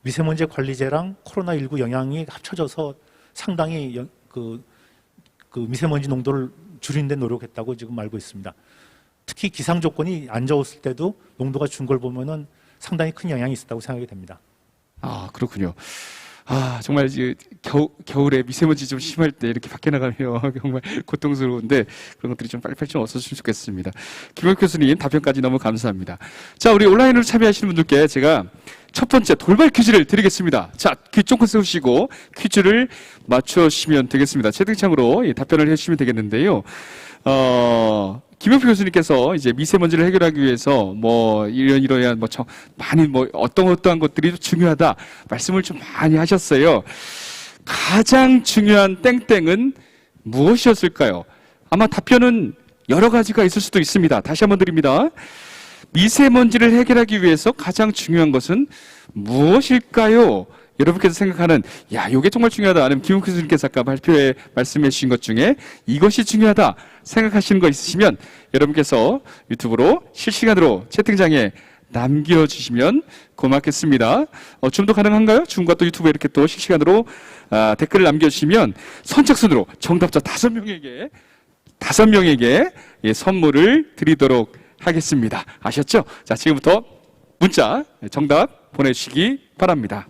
미세먼지 관리제랑 코로나19 영향이 합쳐져서 상당히 미세먼지 농도를 줄이는 데 노력했다고 지금 알고 있습니다. 특히 기상 조건이 안 좋았을 때도 농도가 준 걸 보면은 상당히 큰 영향이 있었다고 생각이 됩니다. 아, 그렇군요. 아, 정말 겨울에 미세먼지 좀 심할 때 이렇게 밖에 나가면 정말 고통스러운데, 그런 것들이 좀 빨리빨리 좀 없어졌으면 좋겠습니다. 김영 교수님 답변까지 너무 감사합니다. 자, 우리 온라인으로 참여하시는 분들께 제가 첫 번째 돌발 퀴즈를 드리겠습니다. 자, 귀 쫑긋 세우시고 퀴즈를 맞춰주시면 되겠습니다. 채팅창으로 답변을 해주시면 되겠는데요. 김영표 교수님께서 이제 미세먼지를 해결하기 위해서 이러한 많이 어떠한 것들이 중요하다 말씀을 좀 많이 하셨어요. 가장 중요한 땡땡은 무엇이었을까요? 아마 답변은 여러 가지가 있을 수도 있습니다. 다시 한번 드립니다. 미세먼지를 해결하기 위해서 가장 중요한 것은 무엇일까요? 여러분께서 생각하는, 이게 정말 중요하다, 아니면 김웅 교수님께서 아까 발표에 말씀해 주신 것 중에 이것이 중요하다 생각하시는 거 있으시면 여러분께서 유튜브로 실시간으로 채팅장에 남겨주시면 고맙겠습니다. 줌도 가능한가요? 줌과 또 유튜브에 이렇게 또 실시간으로 댓글을 남겨주시면 선착순으로 정답자 5명에게 선물을 드리도록 하겠습니다. 아셨죠? 자, 지금부터 문자 정답 보내주시기 바랍니다.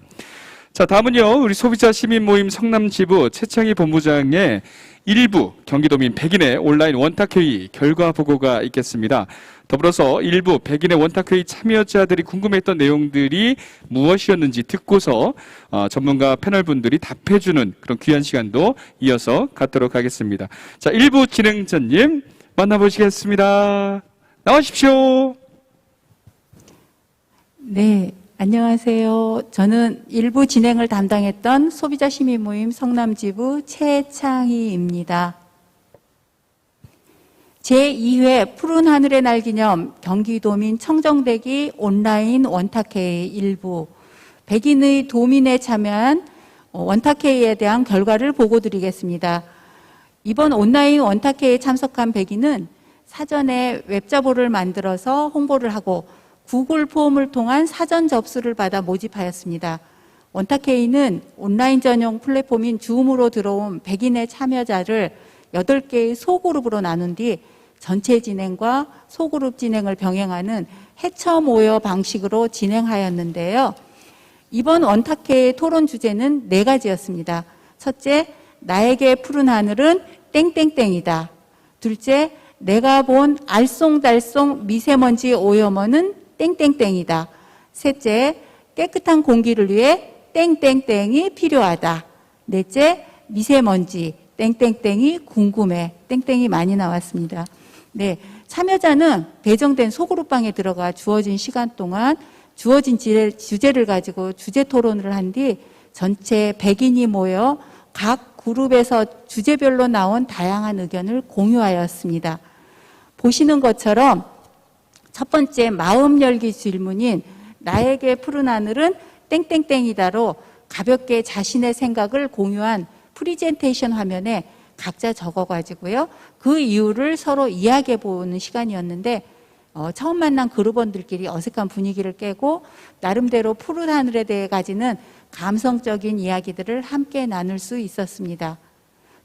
자, 다음은요, 우리 소비자 시민 모임 성남지부 최창희 본부장의 일부 경기도민 100인의 온라인 원탁회의 결과 보고가 있겠습니다. 더불어서 일부 100인의 원탁회의 참여자들이 궁금했던 내용들이 무엇이었는지 듣고서 전문가 패널분들이 답해주는 그런 귀한 시간도 이어서 갖도록 하겠습니다. 자, 일부 진행자님 만나보시겠습니다. 나와주십시오. 네, 안녕하세요. 저는 일부 진행을 담당했던 소비자 시민 모임 성남지부 최창희입니다. 제2회 푸른 하늘의 날 기념 경기도민 청정대기 온라인 원탁회의 일부 100인의 도민에 참여한 원탁회의에 대한 결과를 보고드리겠습니다. 이번 온라인 원탁회의에 참석한 100인은 사전에 웹자보를 만들어서 홍보를 하고 구글 폼을 통한 사전 접수를 받아 모집하였습니다. 원탁회의는 온라인 전용 플랫폼인 줌으로 들어온 100인의 참여자를 8개의 소그룹으로 나눈 뒤 전체 진행과 소그룹 진행을 병행하는 해처 모여 방식으로 진행하였는데요. 이번 원탁회의 토론 주제는 4가지였습니다. 첫째, 나에게 푸른 하늘은 땡땡땡이다. 둘째, 내가 본 알쏭달쏭 미세먼지 오염원은 땡땡땡이다. 셋째, 깨끗한 공기를 위해 땡땡땡이 필요하다. 넷째, 미세먼지 땡땡땡이 궁금해. 땡땡이 많이 나왔습니다. 네, 참여자는 배정된 소그룹방에 들어가 주어진 시간 동안 주어진 주제를 가지고 주제 토론을 한 뒤 전체 100인이 모여 각 그룹에서 주제별로 나온 다양한 의견을 공유하였습니다. 보시는 것처럼 첫 번째 마음 열기 질문인 나에게 푸른 하늘은 땡땡땡이다로 가볍게 자신의 생각을 공유한 프리젠테이션 화면에 각자 적어가지고요. 그 이유를 서로 이야기해 보는 시간이었는데 처음 만난 그룹원들끼리 어색한 분위기를 깨고 나름대로 푸른 하늘에 대해 가지는 감성적인 이야기들을 함께 나눌 수 있었습니다.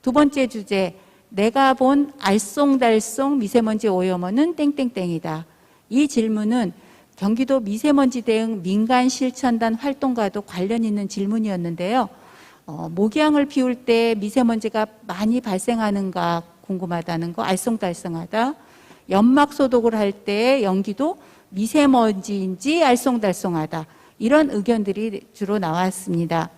두 번째 주제, 내가 본 알쏭달쏭 미세먼지 오염원은 땡땡땡이다. 이 질문은 경기도 미세먼지 대응 민간 실천단 활동과도 관련 있는 질문이었는데요. 모기향을 피울 때 미세먼지가 많이 발생하는가 궁금하다는 거, 알쏭달쏭하다. 연막 소독을 할 때 연기도 미세먼지인지 알쏭달쏭하다. 이런 의견들이 주로 나왔습니다.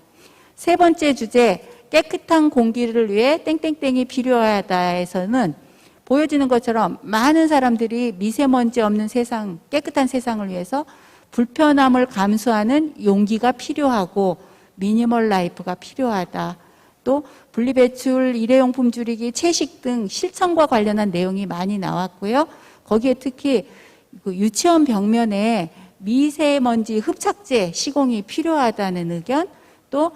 세 번째 주제, 깨끗한 공기를 위해 땡땡땡이 필요하다에서는 보여지는 것처럼 많은 사람들이 미세먼지 없는 세상, 깨끗한 세상을 위해서 불편함을 감수하는 용기가 필요하고 미니멀 라이프가 필요하다. 또 분리배출, 일회용품 줄이기, 채식 등 실천과 관련한 내용이 많이 나왔고요. 거기에 특히 그 유치원 벽면에 미세먼지 흡착제 시공이 필요하다는 의견, 또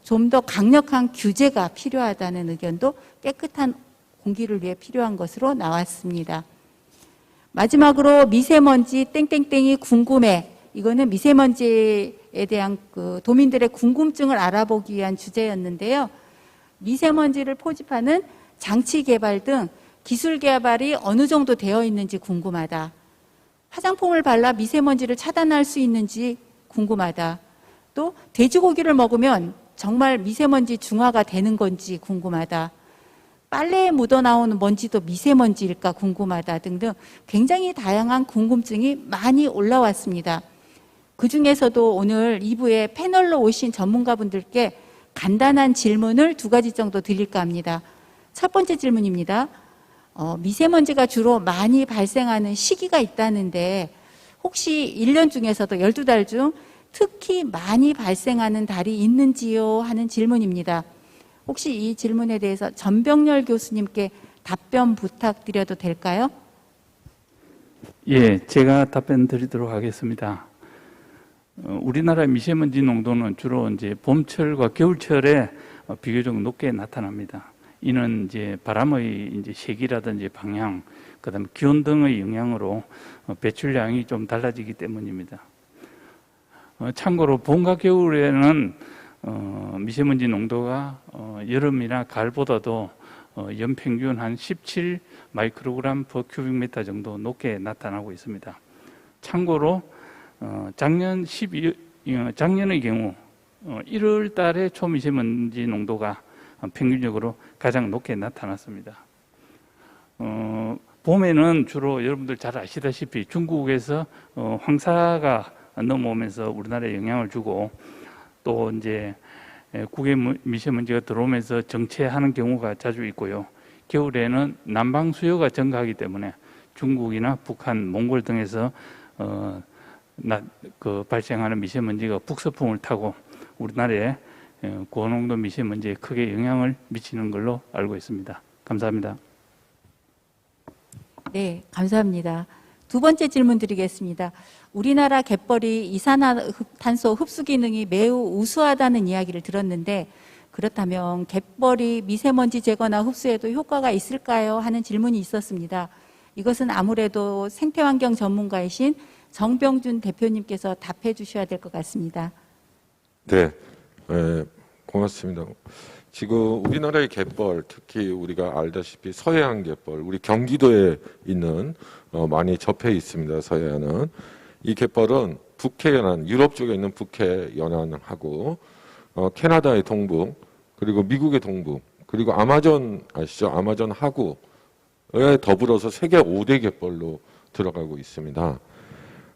좀 더 강력한 규제가 필요하다는 의견도 깨끗한 공기를 위해 필요한 것으로 나왔습니다. 마지막으로 미세먼지 땡땡땡이 궁금해. 이거는 미세먼지에 대한 그 도민들의 궁금증을 알아보기 위한 주제였는데요. 미세먼지를 포집하는 장치 개발 등 기술 개발이 어느 정도 되어 있는지 궁금하다. 화장품을 발라 미세먼지를 차단할 수 있는지 궁금하다. 또 돼지고기를 먹으면 정말 미세먼지 중화가 되는 건지 궁금하다. 빨래에 묻어나오는 먼지도 미세먼지일까 궁금하다 등등 굉장히 다양한 궁금증이 많이 올라왔습니다. 그중에서도 오늘 2부에 패널로 오신 전문가분들께 간단한 질문을 2가지 정도 드릴까 합니다. 첫 번째 질문입니다. 미세먼지가 주로 많이 발생하는 시기가 있다는데 혹시 1년 중에서도 12달 중 특히 많이 발생하는 달이 있는지요? 하는 질문입니다. 혹시 이 질문에 대해서 전병렬 교수님께 답변 부탁드려도 될까요? 예, 제가 답변 드리도록 하겠습니다. 우리나라 미세먼지 농도는 주로 이제 봄철과 겨울철에 비교적 높게 나타납니다. 이는 이제 바람의 이제 세기라든지 방향, 그다음에 기온 등의 영향으로 배출량이 좀 달라지기 때문입니다. 참고로 봄과 겨울에는 미세먼지 농도가 여름이나 가을보다도 연평균 한 17 마이크로그램 per 큐빅미터 정도 높게 나타나고 있습니다. 참고로 작년의 경우 1월 달에 초미세먼지 농도가 평균적으로 가장 높게 나타났습니다. 봄에는 주로 여러분들 잘 아시다시피 중국에서 황사가 넘어오면서 우리나라에 영향을 주고 또 이제 국외 미세먼지가 들어오면서 정체하는 경우가 자주 있고요. 겨울에는 남방 수요가 증가하기 때문에 중국이나 북한, 몽골 등에서 발생하는 미세먼지가 북서풍을 타고 우리나라에 고농도 미세먼지에 크게 영향을 미치는 걸로 알고 있습니다. 감사합니다. 네, 감사합니다. 2번째 질문 드리겠습니다. 우리나라 갯벌이 이산화탄소 흡수 기능이 매우 우수하다는 이야기를 들었는데 그렇다면 갯벌이 미세먼지 제거나 흡수에도 효과가 있을까요? 하는 질문이 있었습니다. 이것은 아무래도 생태환경 전문가이신 정병준 대표님께서 답해 주셔야 될 것 같습니다. 네, 고맙습니다. 지금 우리나라의 갯벌, 특히 우리가 알다시피 서해안 갯벌, 우리 경기도에 있는 많이 접해 있습니다. 서해안은. 이 갯벌은 북해 연안, 유럽 쪽에 있는 북해 연안하고 캐나다의 동부, 그리고 미국의 동부, 그리고 아마존 아시죠? 아마존 하구에 더불어서 세계 5대 갯벌로 들어가고 있습니다.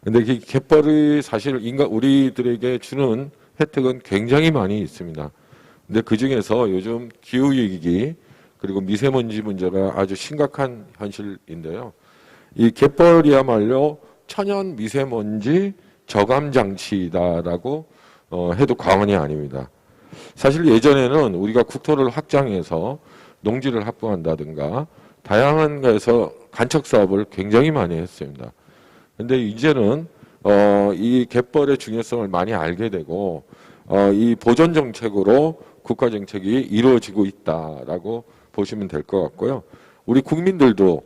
근데 이 갯벌이 사실 우리들에게 주는 혜택은 굉장히 많이 있습니다. 근데 그 중에서 요즘 기후위기 그리고 미세먼지 문제가 아주 심각한 현실인데요. 이 갯벌이야말로 천연 미세먼지 저감 장치다라고 해도 과언이 아닙니다. 사실 예전에는 우리가 국토를 확장해서 농지를 확보한다든가 다양한 것에서 간척 사업을 굉장히 많이 했습니다. 근데 이제는 이 갯벌의 중요성을 많이 알게 되고 이 보존 정책으로 국가 정책이 이루어지고 있다라고 보시면 될 것 같고요. 우리 국민들도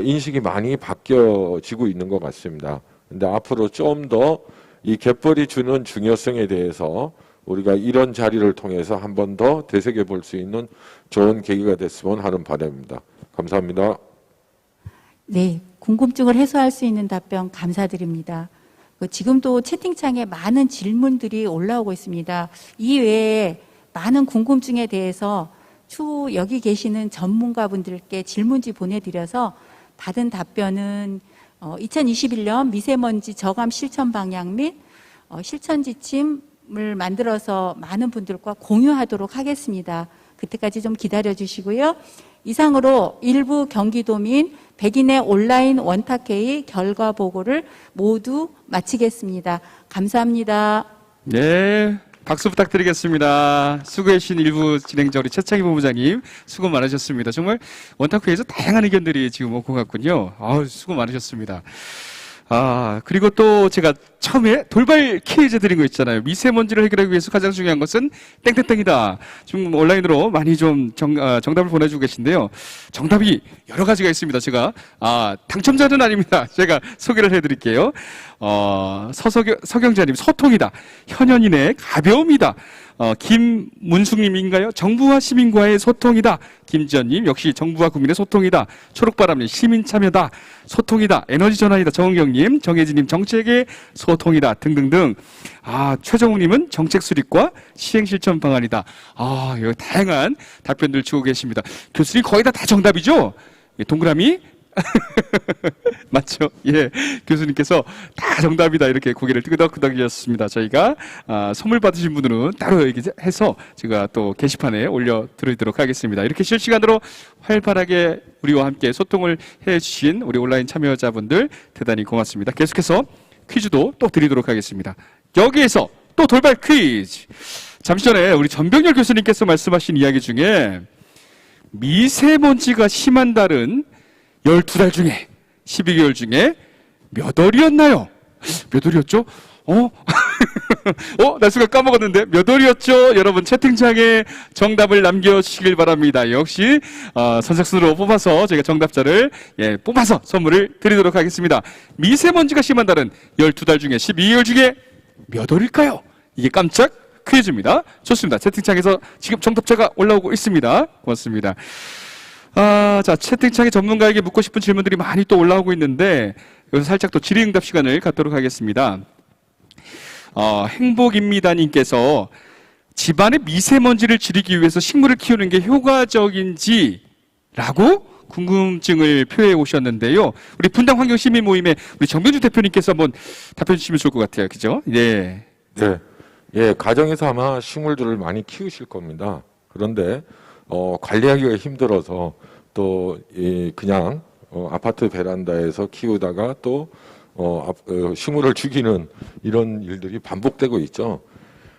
인식이 많이 바뀌어지고 있는 것 같습니다. 근데 앞으로 좀 더 이 갯벌이 주는 중요성에 대해서 우리가 이런 자리를 통해서 한 번 더 되새겨 볼 수 있는 좋은 계기가 됐으면 하는 바람입니다. 감사합니다. 네, 궁금증을 해소할 수 있는 답변 감사드립니다. 지금도 채팅창에 많은 질문들이 올라오고 있습니다. 이 외에 많은 궁금증에 대해서 추후 여기 계시는 전문가분들께 질문지 보내드려서 받은 답변은 2021년 미세먼지 저감 실천 방향 및 실천 지침을 만들어서 많은 분들과 공유하도록 하겠습니다. 그때까지 좀 기다려 주시고요. 이상으로 일부 경기도민 백인의 온라인 원탁회의 결과 보고를 모두 마치겠습니다. 감사합니다. 네, 박수 부탁드리겠습니다. 수고해 주신 일부 진행자 우리 최창희 본부장님 수고 많으셨습니다. 정말 원탁회에서 다양한 의견들이 지금 오고 갔군요. 수고 많으셨습니다. 그리고 또 제가 처음에 돌발 퀴즈 드린 거 있잖아요. 미세먼지를 해결하기 위해서 가장 중요한 것은 땡땡땡이다. 지금 온라인으로 많이 좀 정답을 보내주고 계신데요. 정답이 여러 가지가 있습니다. 제가 당첨자는 아닙니다. 제가 소개를 해드릴게요. 서경자님 소통이다. 현현인의 가벼움이다. 김문숙님인가요? 정부와 시민과의 소통이다. 김지연님 역시 정부와 국민의 소통이다. 초록바람님 시민 참여다. 소통이다. 에너지 전환이다. 정은경님, 정혜진님 정책의 소통이다. 등등등. 최정욱님은 정책 수립과 시행 실천 방안이다. 여기 다양한 답변들 주고 계십니다. 교수님 거의 다 정답이죠? 동그라미? 맞죠? 예. 교수님께서 다 정답이다. 이렇게 고개를 끄덕끄덕이셨습니다. 저희가, 선물 받으신 분들은 따로 얘기해서 제가 또 게시판에 올려드리도록 하겠습니다. 이렇게 실시간으로 활발하게 우리와 함께 소통을 해주신 우리 온라인 참여자분들 대단히 고맙습니다. 계속해서 퀴즈도 또 드리도록 하겠습니다. 여기에서 또 돌발 퀴즈. 잠시 전에 우리 전병렬 교수님께서 말씀하신 이야기 중에 미세먼지가 심한 달은 12달 중에 12개월 중에 몇 월이었나요? 몇 월이었죠? 나 순간 까먹었는데 몇 월이었죠? 여러분 채팅창에 정답을 남겨주시길 바랍니다. 역시 선착순으로 뽑아서 저희가 정답자를 뽑아서 선물을 드리도록 하겠습니다. 미세먼지가 심한 달은 12달 중에 12개월 중에 몇 월일까요? 이게 깜짝 퀴즈입니다. 좋습니다. 채팅창에서 지금 정답자가 올라오고 있습니다. 고맙습니다. 자, 채팅창에 전문가에게 묻고 싶은 질문들이 많이 또 올라오고 있는데, 여기서 살짝 또 질의응답 시간을 갖도록 하겠습니다. 행복입니다님께서 집안의 미세먼지를 줄이기 위해서 식물을 키우는 게 효과적인지라고 궁금증을 표해 오셨는데요. 우리 분당 환경시민 모임의 우리 정병주 대표님께서 한번 답해 주시면 좋을 것 같아요. 그죠? 네. 네. 예, 가정에서 아마 식물들을 많이 키우실 겁니다. 그런데 관리하기가 힘들어서 또 그냥 아파트 베란다에서 키우다가 또 식물을 죽이는 이런 일들이 반복되고 있죠.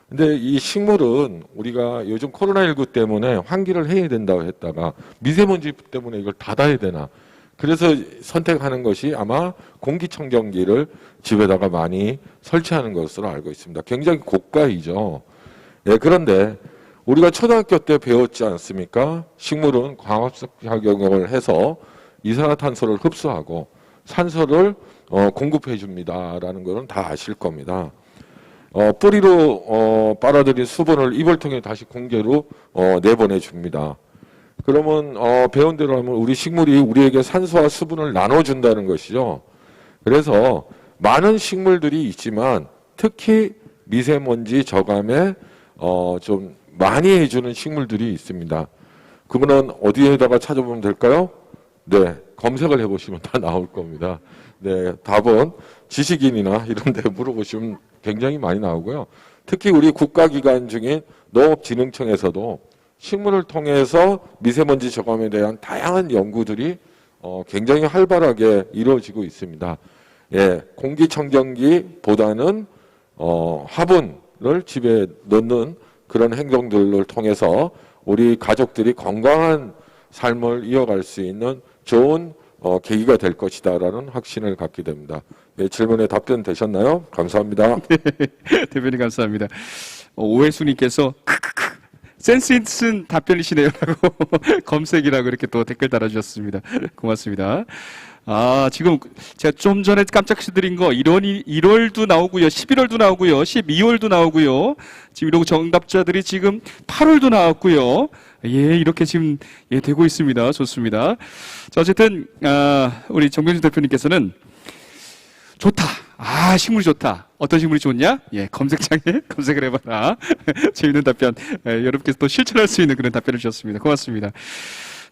근데 이 식물은 우리가 요즘 코로나19 때문에 환기를 해야 된다고 했다가 미세먼지 때문에 이걸 닫아야 되나. 그래서 선택하는 것이 아마 공기청정기를 집에다가 많이 설치하는 것으로 알고 있습니다. 굉장히 고가이죠. 예, 그런데 우리가 초등학교 때 배웠지 않습니까? 식물은 광합성 작용을 해서 이산화탄소를 흡수하고 산소를 공급해 줍니다라는 것은 다 아실 겁니다. 뿌리로 빨아들인 수분을 입을 통해 다시 공기로 내보내 줍니다. 그러면 배운 대로 하면 우리 식물이 우리에게 산소와 수분을 나눠준다는 것이죠. 그래서 많은 식물들이 있지만 특히 미세먼지 저감에 좀 많이 해주는 식물들이 있습니다. 그거는 어디에다가 찾아보면 될까요? 네, 검색을 해보시면 다 나올 겁니다. 네, 답은 지식인이나 이런 데 물어보시면 굉장히 많이 나오고요. 특히 우리 국가기관 중인 농업진흥청에서도 식물을 통해서 미세먼지 저감에 대한 다양한 연구들이 굉장히 활발하게 이루어지고 있습니다. 예, 공기청정기보다는 화분을 집에 넣는 그런 행동들을 통해서 우리 가족들이 건강한 삶을 이어갈 수 있는 좋은 계기가 될 것이다라는 확신을 갖게 됩니다. 예, 질문에 답변 되셨나요? 감사합니다. 대표님 감사합니다. 오해수님께서 센스 있는 답변이시네요라고 검색이라고 이렇게 또 댓글 달아주셨습니다. 고맙습니다. 지금 제가 좀 전에 깜짝 드린 거 1월도 나오고요, 11월도 나오고요, 12월도 나오고요. 지금 이러고 정답자들이 지금 8월도 나왔고요. 예, 이렇게 지금 되고 있습니다. 좋습니다. 자, 어쨌든 우리 정병준 대표님께서는 좋다. 식물이 좋다. 어떤 식물이 좋냐? 예, 검색창에 검색을 해봐라. 재밌는 답변. 여러분께서 또 실천할 수 있는 그런 답변을 주셨습니다. 고맙습니다.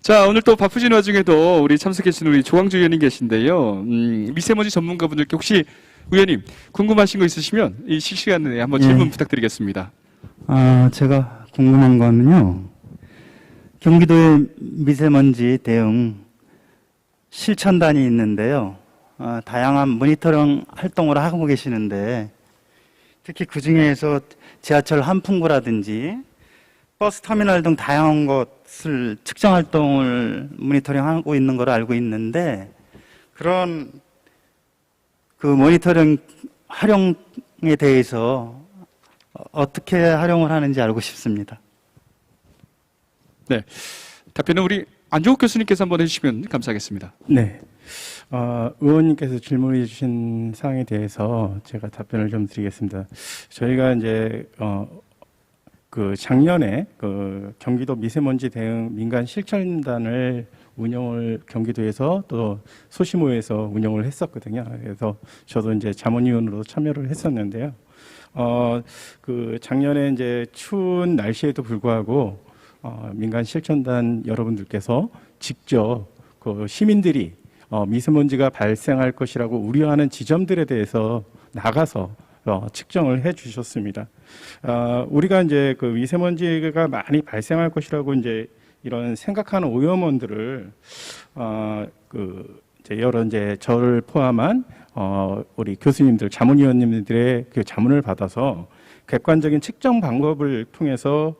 자, 오늘 또 바쁘신 와중에도 우리 참석해주신 우리 조광주 의원님 계신데요. 미세먼지 전문가분들께 혹시 의원님 궁금하신 거 있으시면 이 실시간에 한번 질문 부탁드리겠습니다. 제가 궁금한 거는요. 경기도의 미세먼지 대응 실천단이 있는데요. 다양한 모니터링 활동을 하고 계시는데 특히 그 중에서 지하철 한풍구라든지 버스 터미널 등 다양한 것을 측정 활동을 모니터링하고 있는 걸로 알고 있는데 그런 그 모니터링 활용에 대해서 어떻게 활용을 하는지 알고 싶습니다. 네, 답변은 우리 안종욱 교수님께서 한번 해주시면 감사하겠습니다. 네. 의원님께서 질문해 주신 사항에 대해서 제가 답변을 좀 드리겠습니다. 저희가 이제, 작년에 경기도 미세먼지 대응 민간 실천단을 운영을 경기도에서 또 소시모에서 운영을 했었거든요. 그래서 저도 이제 자문위원으로 참여를 했었는데요. 작년에 이제 추운 날씨에도 불구하고 민간 실천단 여러분들께서 직접 시민들이 미세먼지가 발생할 것이라고 우려하는 지점들에 대해서 나가서 측정을 해 주셨습니다. 우리가 이제 미세먼지가 많이 발생할 것이라고 이제 이런 생각하는 오염원들을 이제 여러 이제 저를 포함한 우리 교수님들, 자문위원님들의 그 자문을 받아서 객관적인 측정 방법을 통해서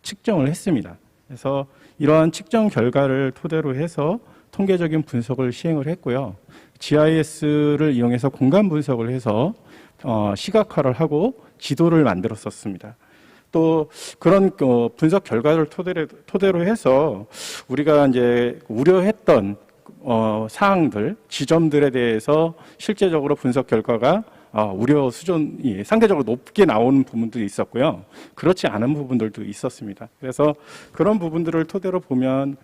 측정을 했습니다. 그래서 이러한 측정 결과를 토대로 해서 통계적인 분석을 시행을 했고요. GIS를 이용해서 공간 분석을 해서 시각화를 하고 지도를 만들었었습니다. 또 그런 분석 결과를 토대로 해서 우리가 이제 우려했던 사항들, 지점들에 대해서 실제적으로 분석 결과가 우려 수준이 상대적으로 높게 나오는 부분도 있었고요. 그렇지 않은 부분들도 있었습니다. 그래서 그런 부분들을 토대로 보면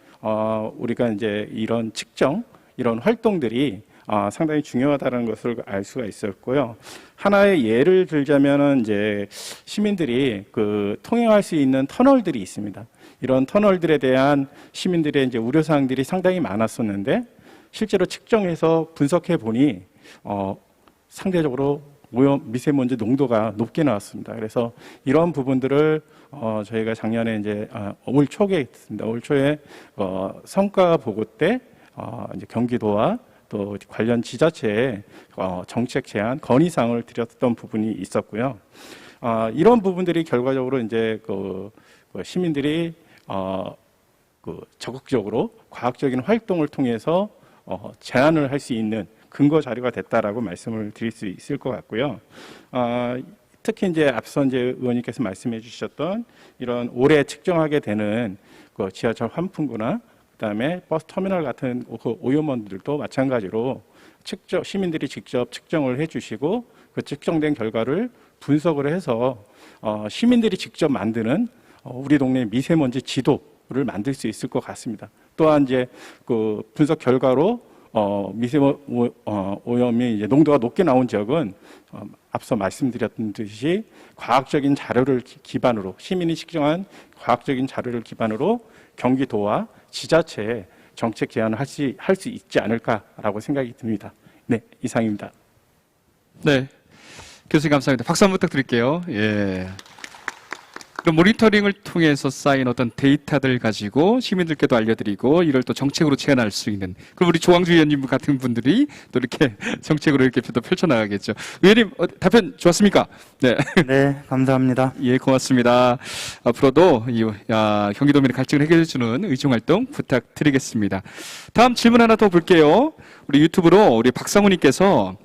우리가 이제 이런 측정, 이런 활동들이 상당히 중요하다는 것을 알 수가 있었고요. 하나의 예를 들자면은 이제 시민들이 통행할 수 있는 터널들이 있습니다. 이런 터널들에 대한 시민들의 이제 우려 사항들이 상당히 많았었는데 실제로 측정해서 분석해 보니 상대적으로 미세먼지 농도가 높게 나왔습니다. 그래서 이런 부분들을 저희가 작년에 이제 올 초에 했습니다. 올 초에 성과 보고 때 이제 경기도와 또 관련 지자체에 정책 제안 건의사항을 드렸던 부분이 있었고요. 이런 부분들이 결과적으로 이제 시민들이 적극적으로 과학적인 활동을 통해서 제안을 할 수 있는 근거 자료가 됐다라고 말씀을 드릴 수 있을 것 같고요. 특히 이제 앞서 이제 의원님께서 말씀해 주셨던 이런 올해 측정하게 되는 지하철 환풍구나 그다음에 버스 터미널 같은 오염원들도 마찬가지로 시민들이 직접 측정을 해주시고 그 측정된 결과를 분석을 해서 시민들이 직접 만드는 우리 동네 미세먼지 지도를 만들 수 있을 것 같습니다. 또한 이제 그 분석 결과로 오염이 이제 농도가 높게 나온 지역은 앞서 말씀드렸던 듯이 과학적인 자료를 기반으로 시민이 측정한 과학적인 자료를 기반으로 경기도와 지자체에 정책 제안을 할 수 있지 않을까라고 생각이 듭니다. 네, 이상입니다. 네. 교수님 감사합니다. 박수 한번 부탁드릴게요. 예. 그럼 모니터링을 통해서 쌓인 어떤 데이터들 가지고 시민들께도 알려드리고 이걸 또 정책으로 제안할 수 있는 그럼 우리 조광주 의원님 같은 분들이 또 이렇게 정책으로 이렇게 또 펼쳐나가겠죠. 의원님 답변 좋았습니까? 네. 네, 감사합니다. 예, 고맙습니다. 앞으로도 경기도민의 갈증을 해결해주는 의정활동 부탁드리겠습니다. 다음 질문 하나 더 볼게요. 우리 유튜브로 우리 박상우님께서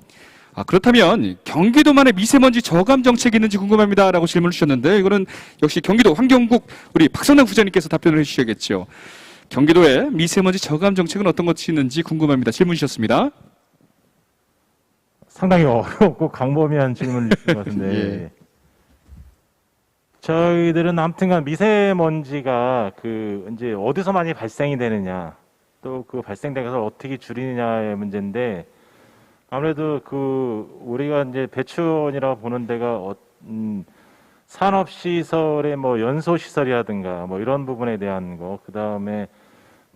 그렇다면 경기도만의 미세먼지 저감 정책이 있는지 궁금합니다 라고 질문을 주셨는데 이거는 역시 경기도 환경국 우리 박선남 부장님께서 답변을 해주셔야겠죠. 경기도의 미세먼지 저감 정책은 어떤 것이 있는지 궁금합니다. 질문 주셨습니다. 상당히 어렵고 광범위한 질문을 주신 것 같은데 예. 저희들은 아무튼간 미세먼지가 이제 어디서 많이 발생이 되느냐 또 그 발생된 것을 어떻게 줄이느냐의 문제인데 아무래도 우리가 이제 배추원이라고 보는 데가 산업시설의 뭐 연소시설이라든가 뭐 이런 부분에 대한 거, 그 다음에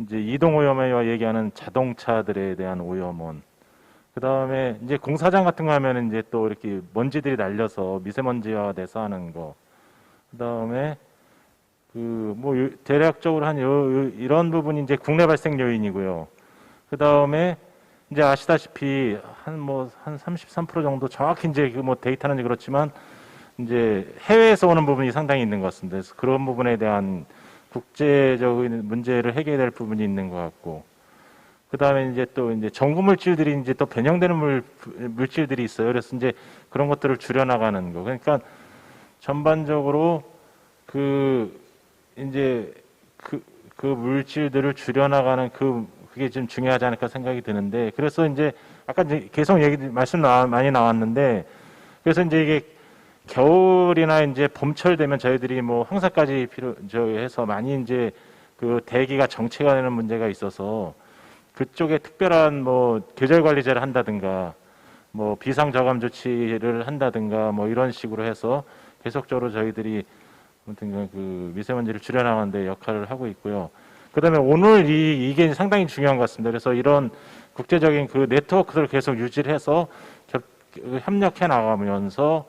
이제 이동오염과 얘기하는 자동차들에 대한 오염원, 그 다음에 이제 공사장 같은 거 하면 이제 또 이렇게 먼지들이 날려서 미세먼지화 돼서 하는 거, 그 다음에 뭐 대략적으로 이런 부분이 이제 국내 발생 요인이고요. 그 다음에 이제 아시다시피 한 33% 정도 정확히 이제 뭐 데이터는 그렇지만 이제 해외에서 오는 부분이 상당히 있는 것 같습니다. 그래서 그런 부분에 대한 국제적인 문제를 해결될 부분이 있는 것 같고, 그 다음에 이제 또 이제 전구 물질들이 이제 또 변형되는 물질들이 있어요. 그래서 이제 그런 것들을 줄여나가는 거. 그러니까 전반적으로 이제 그 물질들을 줄여나가는 그게 좀 중요하지 않을까 생각이 드는데, 그래서 이제 아까 이제 계속 말씀 많이 나왔는데, 그래서 이제 이게 겨울이나 이제 봄철 되면 저희들이 뭐 황사까지 해서 많이 이제 그 대기가 정체가 되는 문제가 있어서 그쪽에 특별한 뭐 계절 관리제를 한다든가 뭐 비상 저감 조치를 한다든가 뭐 이런 식으로 해서 계속적으로 저희들이 아무튼 그 미세먼지를 줄여나가는 데 역할을 하고 있고요. 그다음에 오늘 이게 상당히 중요한 것 같습니다. 그래서 이런 국제적인 그 네트워크를 계속 유지를 해서 협력해 나가면서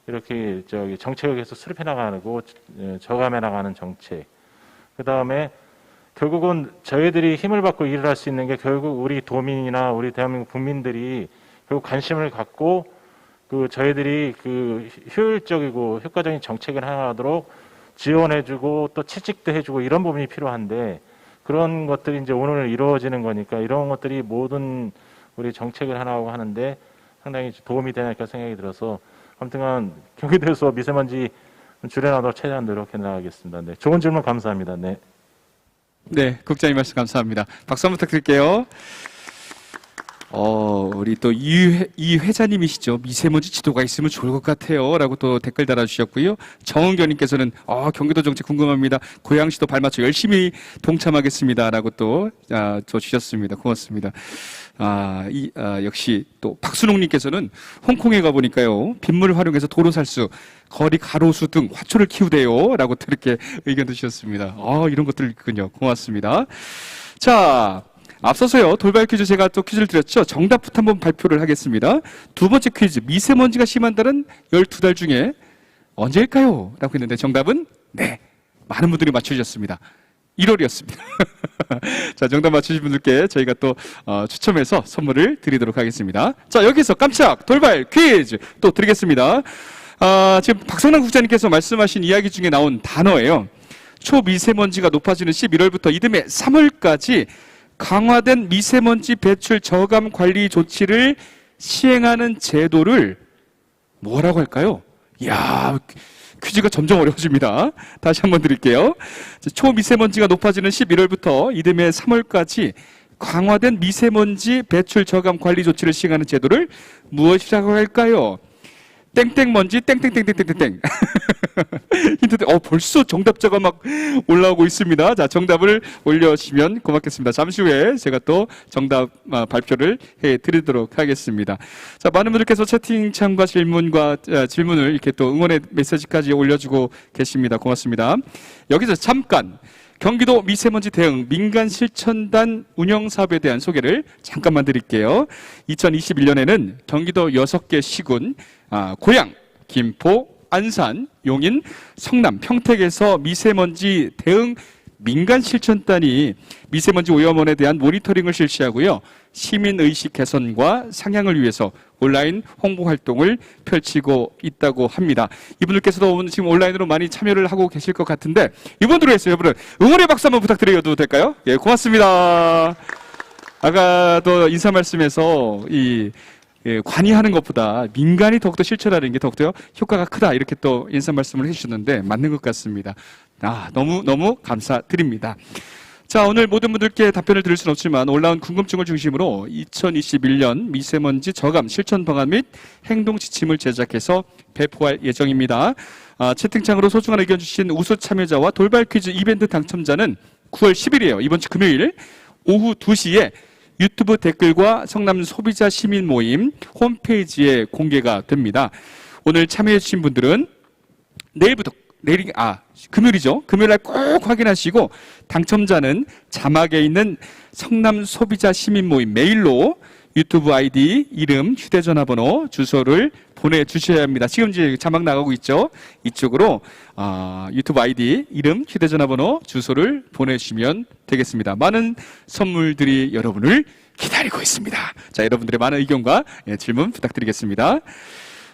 이렇게 정책을 계속 수립해 나가고 저감해 나가는 정책. 그다음에 결국은 저희들이 힘을 받고 일을 할 수 있는 게 결국 우리 도민이나 우리 대한민국 국민들이 결국 관심을 갖고 저희들이 효율적이고 효과적인 정책을 하도록 지원해주고 또 채찍도 해주고 이런 부분이 필요한데, 그런 것들이 이제 오늘 이루어지는 거니까 이런 것들이 모든 우리 정책을 하나하고 하는데 상당히 도움이 되니까 생각이 들어서 아무튼간 경기도에서 미세먼지 줄여나가도록 최대한 노력해 나가겠습니다. 네, 좋은 질문 감사합니다. 네. 네, 국장님 말씀 감사합니다. 박수 한번 부탁드릴게요. 우리 또 이 회장님이시죠. 미세먼지 지도가 있으면 좋을 것 같아요. 라고 또 댓글 달아주셨고요. 정은경님께서는 경기도 정책 궁금합니다. 고양시도 발맞춰 열심히 동참하겠습니다. 라고 또 주셨습니다. 고맙습니다. 역시 또 박순옥님께서는 홍콩에 가보니까요. 빗물 활용해서 도로 살수, 거리 가로수 등 화초를 키우대요. 라고 또 이렇게 의견 주셨습니다. 이런 것들 있군요. 고맙습니다. 자, 앞서서요, 돌발 퀴즈 제가 또 퀴즈를 드렸죠. 정답부터 한번 발표를 하겠습니다. 두 번째 퀴즈, 미세먼지가 심한다는 12달 중에 언제일까요? 라고 했는데 정답은 네, 많은 분들이 맞춰주셨습니다. 1월이었습니다. 자, 정답 맞추신 분들께 저희가 또 추첨해서 선물을 드리도록 하겠습니다. 자, 여기서 깜짝 돌발 퀴즈 또 드리겠습니다. 지금 박성남 국장님께서 말씀하신 이야기 중에 나온 단어예요. 초미세먼지가 높아지는 11월부터 이듬해 3월까지 강화된 미세먼지 배출 저감 관리 조치를 시행하는 제도를 뭐라고 할까요? 이야, 퀴즈가 점점 어려워집니다. 다시 한번 드릴게요. 초미세먼지가 높아지는 11월부터 이듬해 3월까지 강화된 미세먼지 배출 저감 관리 조치를 시행하는 제도를 무엇이라고 할까요? 땡땡 먼지 땡땡땡땡땡땡. 힌트. 벌써 정답자가 막 올라오고 있습니다. 자, 정답을 올려주시면 고맙겠습니다. 잠시 후에 제가 또 정답 발표를 해드리도록 하겠습니다. 자, 많은 분들께서 채팅창과 질문을 이렇게 또 응원의 메시지까지 올려주고 계십니다. 고맙습니다. 여기서 잠깐 경기도 미세먼지 대응 민간 실천단 운영 사업에 대한 소개를 잠깐만 드릴게요. 2021년에는 경기도 6개 시군, 고양, 김포, 안산, 용인, 성남, 평택에서 미세먼지 대응 민간 실천단이 미세먼지 오염원에 대한 모니터링을 실시하고요. 시민의식 개선과 상향을 위해서 온라인 홍보 활동을 펼치고 있다고 합니다. 이분들께서도 오늘 지금 온라인으로 많이 참여를 하고 계실 것 같은데 이분들로 했어요. 여러분 응원의 박수 한번 부탁드려도 될까요? 예, 고맙습니다. 아까도 인사 말씀에서 관이하는 것보다 민간이 더욱더 실천하는 게 더욱더 효과가 크다 이렇게 또 인사 말씀을 해주셨는데 맞는 것 같습니다. 너무 감사드립니다. 자, 오늘 모든 분들께 답변을 드릴 수는 없지만 올라온 궁금증을 중심으로 2021년 미세먼지 저감 실천 방안 및 행동 지침을 제작해서 배포할 예정입니다. 채팅창으로 소중한 의견 주신 우수 참여자와 돌발 퀴즈 이벤트 당첨자는 9월 10일이에요. 이번 주 금요일 오후 2시에 유튜브 댓글과 성남 소비자 시민 모임 홈페이지에 공개가 됩니다. 오늘 참여해 주신 분들은 금요일이죠. 금요일 날 꼭 확인하시고 당첨자는 자막에 있는 성남 소비자 시민 모임 메일로 유튜브 아이디, 이름, 휴대전화번호, 주소를 보내주셔야 합니다. 지금 이제 자막 나가고 있죠. 이쪽으로 유튜브 아이디, 이름, 휴대전화번호, 주소를 보내주시면 되겠습니다. 많은 선물들이 여러분을 기다리고 있습니다. 자, 여러분들의 많은 의견과 질문 부탁드리겠습니다.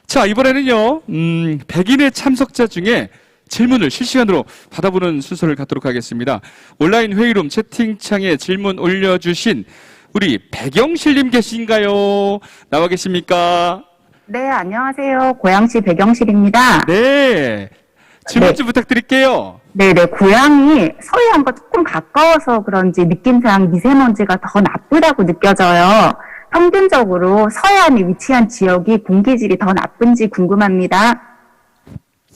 자, 이번에는요 100인의 참석자 중에 질문을 실시간으로 받아보는 순서를 갖도록 하겠습니다. 온라인 회의룸 채팅창에 질문 올려주신 우리 백영실님 계신가요? 나와 계십니까? 네, 안녕하세요. 고양시 백영실입니다. 네. 질문 좀 부탁드릴게요. 네네, 고양이 서해안과 조금 가까워서 그런지 느낌상 미세먼지가 더 나쁘다고 느껴져요. 평균적으로 서해안에 위치한 지역이 공기질이 더 나쁜지 궁금합니다.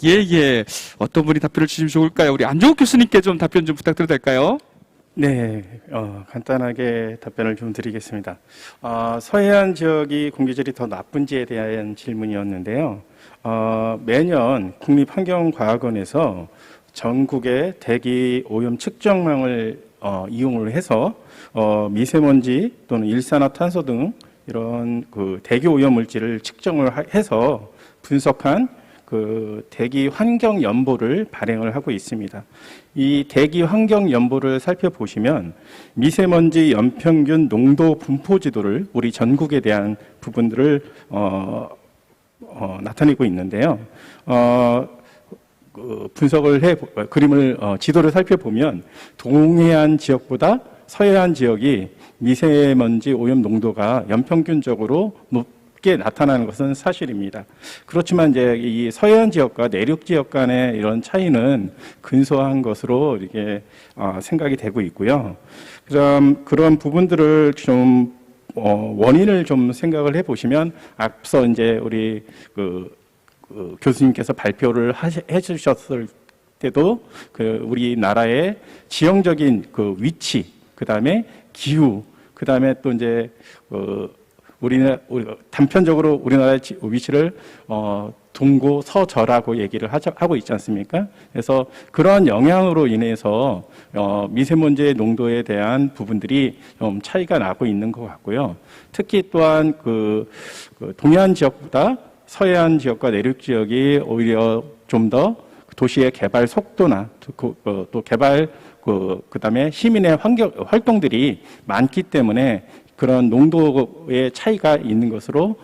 예. 어떤 분이 답변을 주시면 좋을까요? 우리 안정욱 교수님께 좀 답변 좀 부탁드려도 될까요? 네, 간단하게 답변을 좀 드리겠습니다. 서해안 지역이 공기질이 더 나쁜지에 대한 질문이었는데요. 매년 국립환경과학원에서 전국의 대기 오염 측정망을 이용을 해서 미세먼지 또는 일산화탄소 등 이런 그 대기 오염 물질을 측정을 해서 분석한 그 대기 환경 연보를 발행을 하고 있습니다. 이 대기 환경 연보를 살펴보시면 미세먼지 연평균 농도 분포 지도를 우리 전국에 대한 부분들을 나타내고 있는데요. 분석을 지도를 살펴보면 동해안 지역보다 서해안 지역이 미세먼지 오염 농도가 연평균적으로 높게 나타나는 것은 사실입니다. 그렇지만 이제 이 서해안 지역과 내륙 지역 간의 이런 차이는 근소한 것으로 이렇게 생각이 되고 있고요. 그런 부분들을 좀 원인을 좀 생각을 해보시면 앞서 이제 우리 교수님께서 발표를 해주셨을 때도 우리나라의 지형적인 위치, 그 다음에 기후, 그 다음에 또 이제 단편적으로 우리나라의 위치를 동고 서저라고 얘기를 하고 있지 않습니까? 그래서 그런 영향으로 인해서 미세먼지의 농도에 대한 부분들이 좀 차이가 나고 있는 것 같고요. 특히 또한 동해안 지역보다 서해안 지역과 내륙 지역이 오히려 좀 더 도시의 개발 속도나 또 개발 그다음에 시민의 활동들이 많기 때문에 그런 농도의 차이가 있는 것으로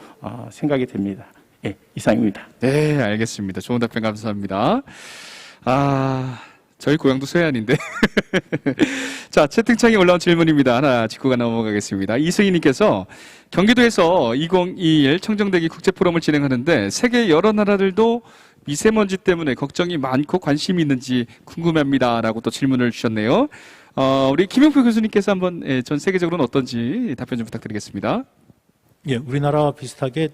생각이 됩니다. 예, 이상입니다. 네, 알겠습니다. 좋은 답변 감사합니다. 저희 고향도 서해안인데. 자, 채팅창에 올라온 질문입니다. 하나 짚고 넘어가겠습니다. 이승희님께서 경기도에서 2021 청정대기 국제포럼을 진행하는데 세계 여러 나라들도 미세먼지 때문에 걱정이 많고 관심이 있는지 궁금합니다. 라고 또 질문을 주셨네요. 우리 김용표 교수님께서 한번 전 세계적으로는 어떤지 답변 좀 부탁드리겠습니다. 예, 우리나라 비슷하게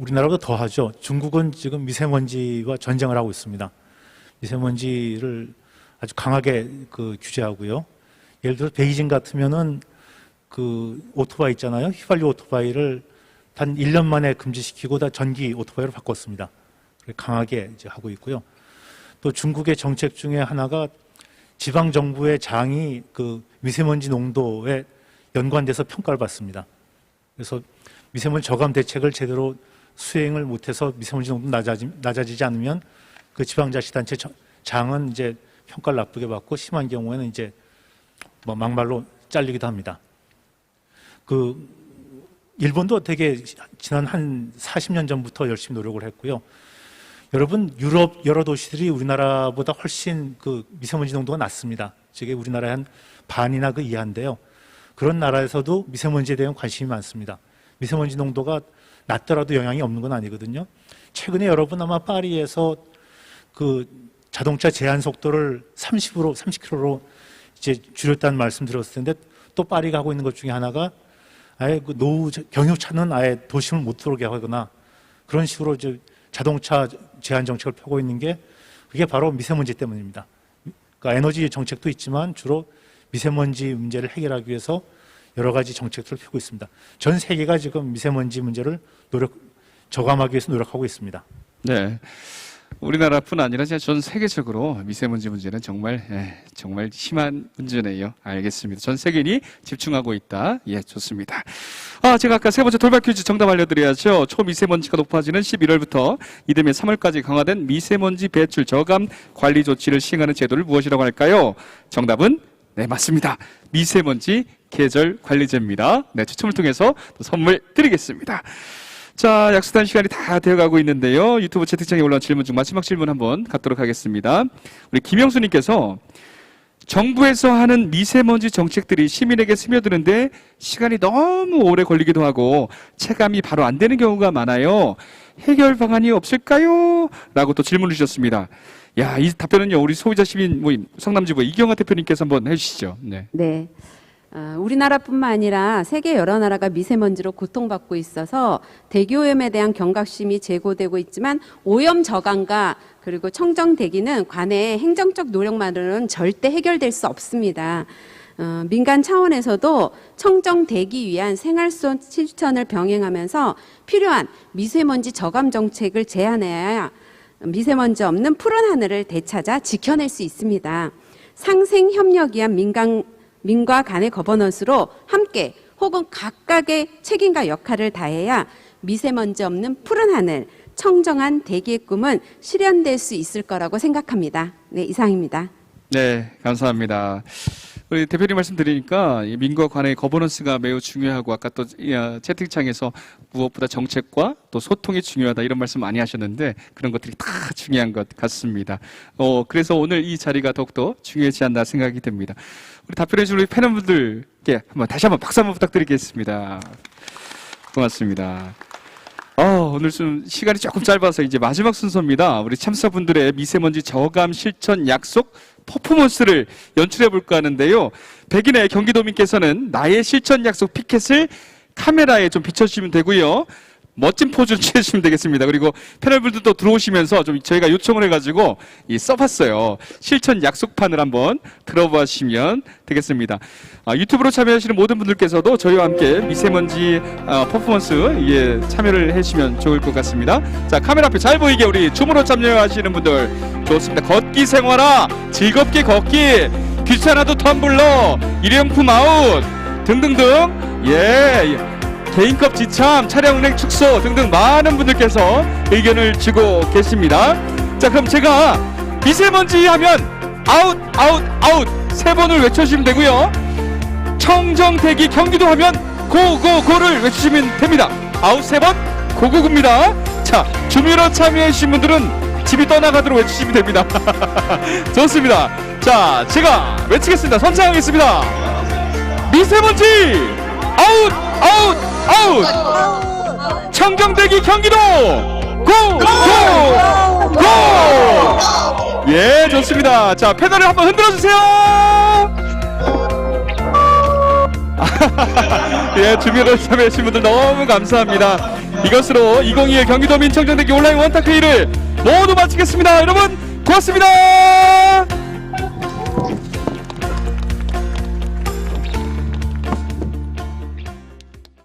우리나라보다 더하죠. 중국은 지금 미세먼지와 전쟁을 하고 있습니다. 미세먼지를 아주 강하게 규제하고요. 예를 들어 베이징 같으면은 오토바이 있잖아요. 휘발유 오토바이를 단 1년 만에 금지시키고 다 전기 오토바이로 바꿨습니다. 강하게 이제 하고 있고요. 또 중국의 정책 중에 하나가 지방 정부의 장이 미세먼지 농도에 연관돼서 평가를 받습니다. 그래서 미세먼지 저감 대책을 제대로 수행을 못해서 미세먼지 농도 낮아지지 않으면 그 지방자치단체 장은 이제 평가를 나쁘게 받고 심한 경우에는 이제 막말로 잘리기도 합니다. 일본도 되게 지난 한 40년 전부터 열심히 노력을 했고요. 여러분, 유럽 여러 도시들이 우리나라보다 훨씬 미세먼지 농도가 낮습니다. 저게 우리나라의 한 반이나 이하인데요. 그런 나라에서도 미세먼지에 대한 관심이 많습니다. 미세먼지 농도가 낮더라도 영향이 없는 건 아니거든요. 최근에 여러분 아마 파리에서 자동차 제한 속도를 30km로 이제 줄였다는 말씀 들었을 텐데, 또 파리가 하고 있는 것 중에 하나가 아예 노후 경유차는 아예 도심을 못 들어오게 하거나 그런 식으로 이제 자동차 제한 정책을 펴고 있는 게 그게 바로 미세먼지 때문입니다. 그러니까 에너지 정책도 있지만 주로 미세먼지 문제를 해결하기 위해서 여러 가지 정책들을 펴고 있습니다. 전 세계가 지금 미세먼지 문제를 저감하기 위해서 노력하고 있습니다. 네. 우리나라뿐 아니라 전 세계적으로 미세먼지 문제는 정말 심한 문제네요. 알겠습니다. 전 세계인이 집중하고 있다. 예, 좋습니다. 제가 아까 세 번째 돌발 퀴즈 정답 알려드려야죠. 초미세먼지가 높아지는 11월부터 이듬해 3월까지 강화된 미세먼지 배출 저감 관리 조치를 시행하는 제도를 무엇이라고 할까요? 정답은 네, 맞습니다. 미세먼지 계절 관리제입니다. 네, 추첨을 통해서 또 선물 드리겠습니다. 자, 약속한 시간이 다 되어가고 있는데요. 유튜브 채팅창에 올라온 질문 중 마지막 질문 한번 갖도록 하겠습니다. 우리 김영수님께서 정부에서 하는 미세먼지 정책들이 시민에게 스며드는데 시간이 너무 오래 걸리기도 하고 체감이 바로 안 되는 경우가 많아요. 해결 방안이 없을까요? 라고 또 질문을 주셨습니다. 야, 이 답변은요, 우리 소비자 시민 모임 성남지부 이경아 대표님께서 한번 해주시죠. 네. 네. 우리나라뿐만 아니라 세계 여러 나라가 미세먼지로 고통받고 있어서 대기오염에 대한 경각심이 제고되고 있지만 오염 저감과 그리고 청정 대기는 관내의 행정적 노력만으로는 절대 해결될 수 없습니다. 민간 차원에서도 청정 대기 위한 생활속 실천을 병행하면서 필요한 미세먼지 저감 정책을 제안해야 미세먼지 없는 푸른 하늘을 되찾아 지켜낼 수 있습니다. 상생 협력 위한 민과 간의 거버넌스로 함께 혹은 각각의 책임과 역할을 다해야 미세먼지 없는 푸른 하늘, 청정한 대기의 꿈은 실현될 수 있을 거라고 생각합니다. 네, 이상입니다. 네, 감사합니다. 우리 대표님 말씀드리니까 이 민과 관의 거버넌스가 매우 중요하고 아까 또 채팅창에서 무엇보다 정책과 또 소통이 중요하다 이런 말씀 많이 하셨는데 그런 것들이 다 중요한 것 같습니다. 그래서 오늘 이 자리가 더욱더 중요하지 않나 생각이 듭니다. 우리 답변해 주신 우리 패널분들께 다시 한번 박수 한번 부탁드리겠습니다. 고맙습니다. 오늘 좀 시간이 조금 짧아서 이제 마지막 순서입니다. 우리 참사분들의 미세먼지 저감 실천 약속 퍼포먼스를 연출해 볼까 하는데요. 백인의 경기도민께서는 나의 실천 약속 피켓을 카메라에 좀 비춰주시면 되고요. 멋진 포즈를 취해주시면 되겠습니다. 그리고 패널분들도 들어오시면서 좀 저희가 요청을 해가지고 써봤어요. 실천 약속판을 한번 들어봐 주시면 되겠습니다. 유튜브로 참여하시는 모든 분들께서도 저희와 함께 미세먼지 퍼포먼스 참여를 해주시면 좋을 것 같습니다. 자, 카메라 앞에 잘 보이게 우리 줌으로 참여하시는 분들 좋습니다. 걷기 생활화, 즐겁게 걷기, 귀찮아도 텀블러, 일회용품 아웃 등등등 개인컵 지참, 차량 운행 축소 등등 많은 분들께서 의견을 주고 계십니다. 자, 그럼 제가 미세먼지 하면 아웃 아웃 아웃 세 번을 외쳐주시면 되고요. 청정대기 경기도 하면 고고고를 외치시면 됩니다. 아웃 세 번 고고고입니다. 자, 주민으로 참여해 주신 분들은 집이 떠나가도록 외치시면 됩니다. 좋습니다. 자, 제가 외치겠습니다. 선창하겠습니다. 미세먼지 아웃 아웃 아웃! 청정대기 경기도 고! 예, 좋습니다. 자, 패널을 한번 흔들어주세요. 예, 주민으로 참여해주신 분들 너무 감사합니다. 이것으로 2021 경기도 민청정대기 온라인 원탁회의를 모두 마치겠습니다. 여러분 고맙습니다.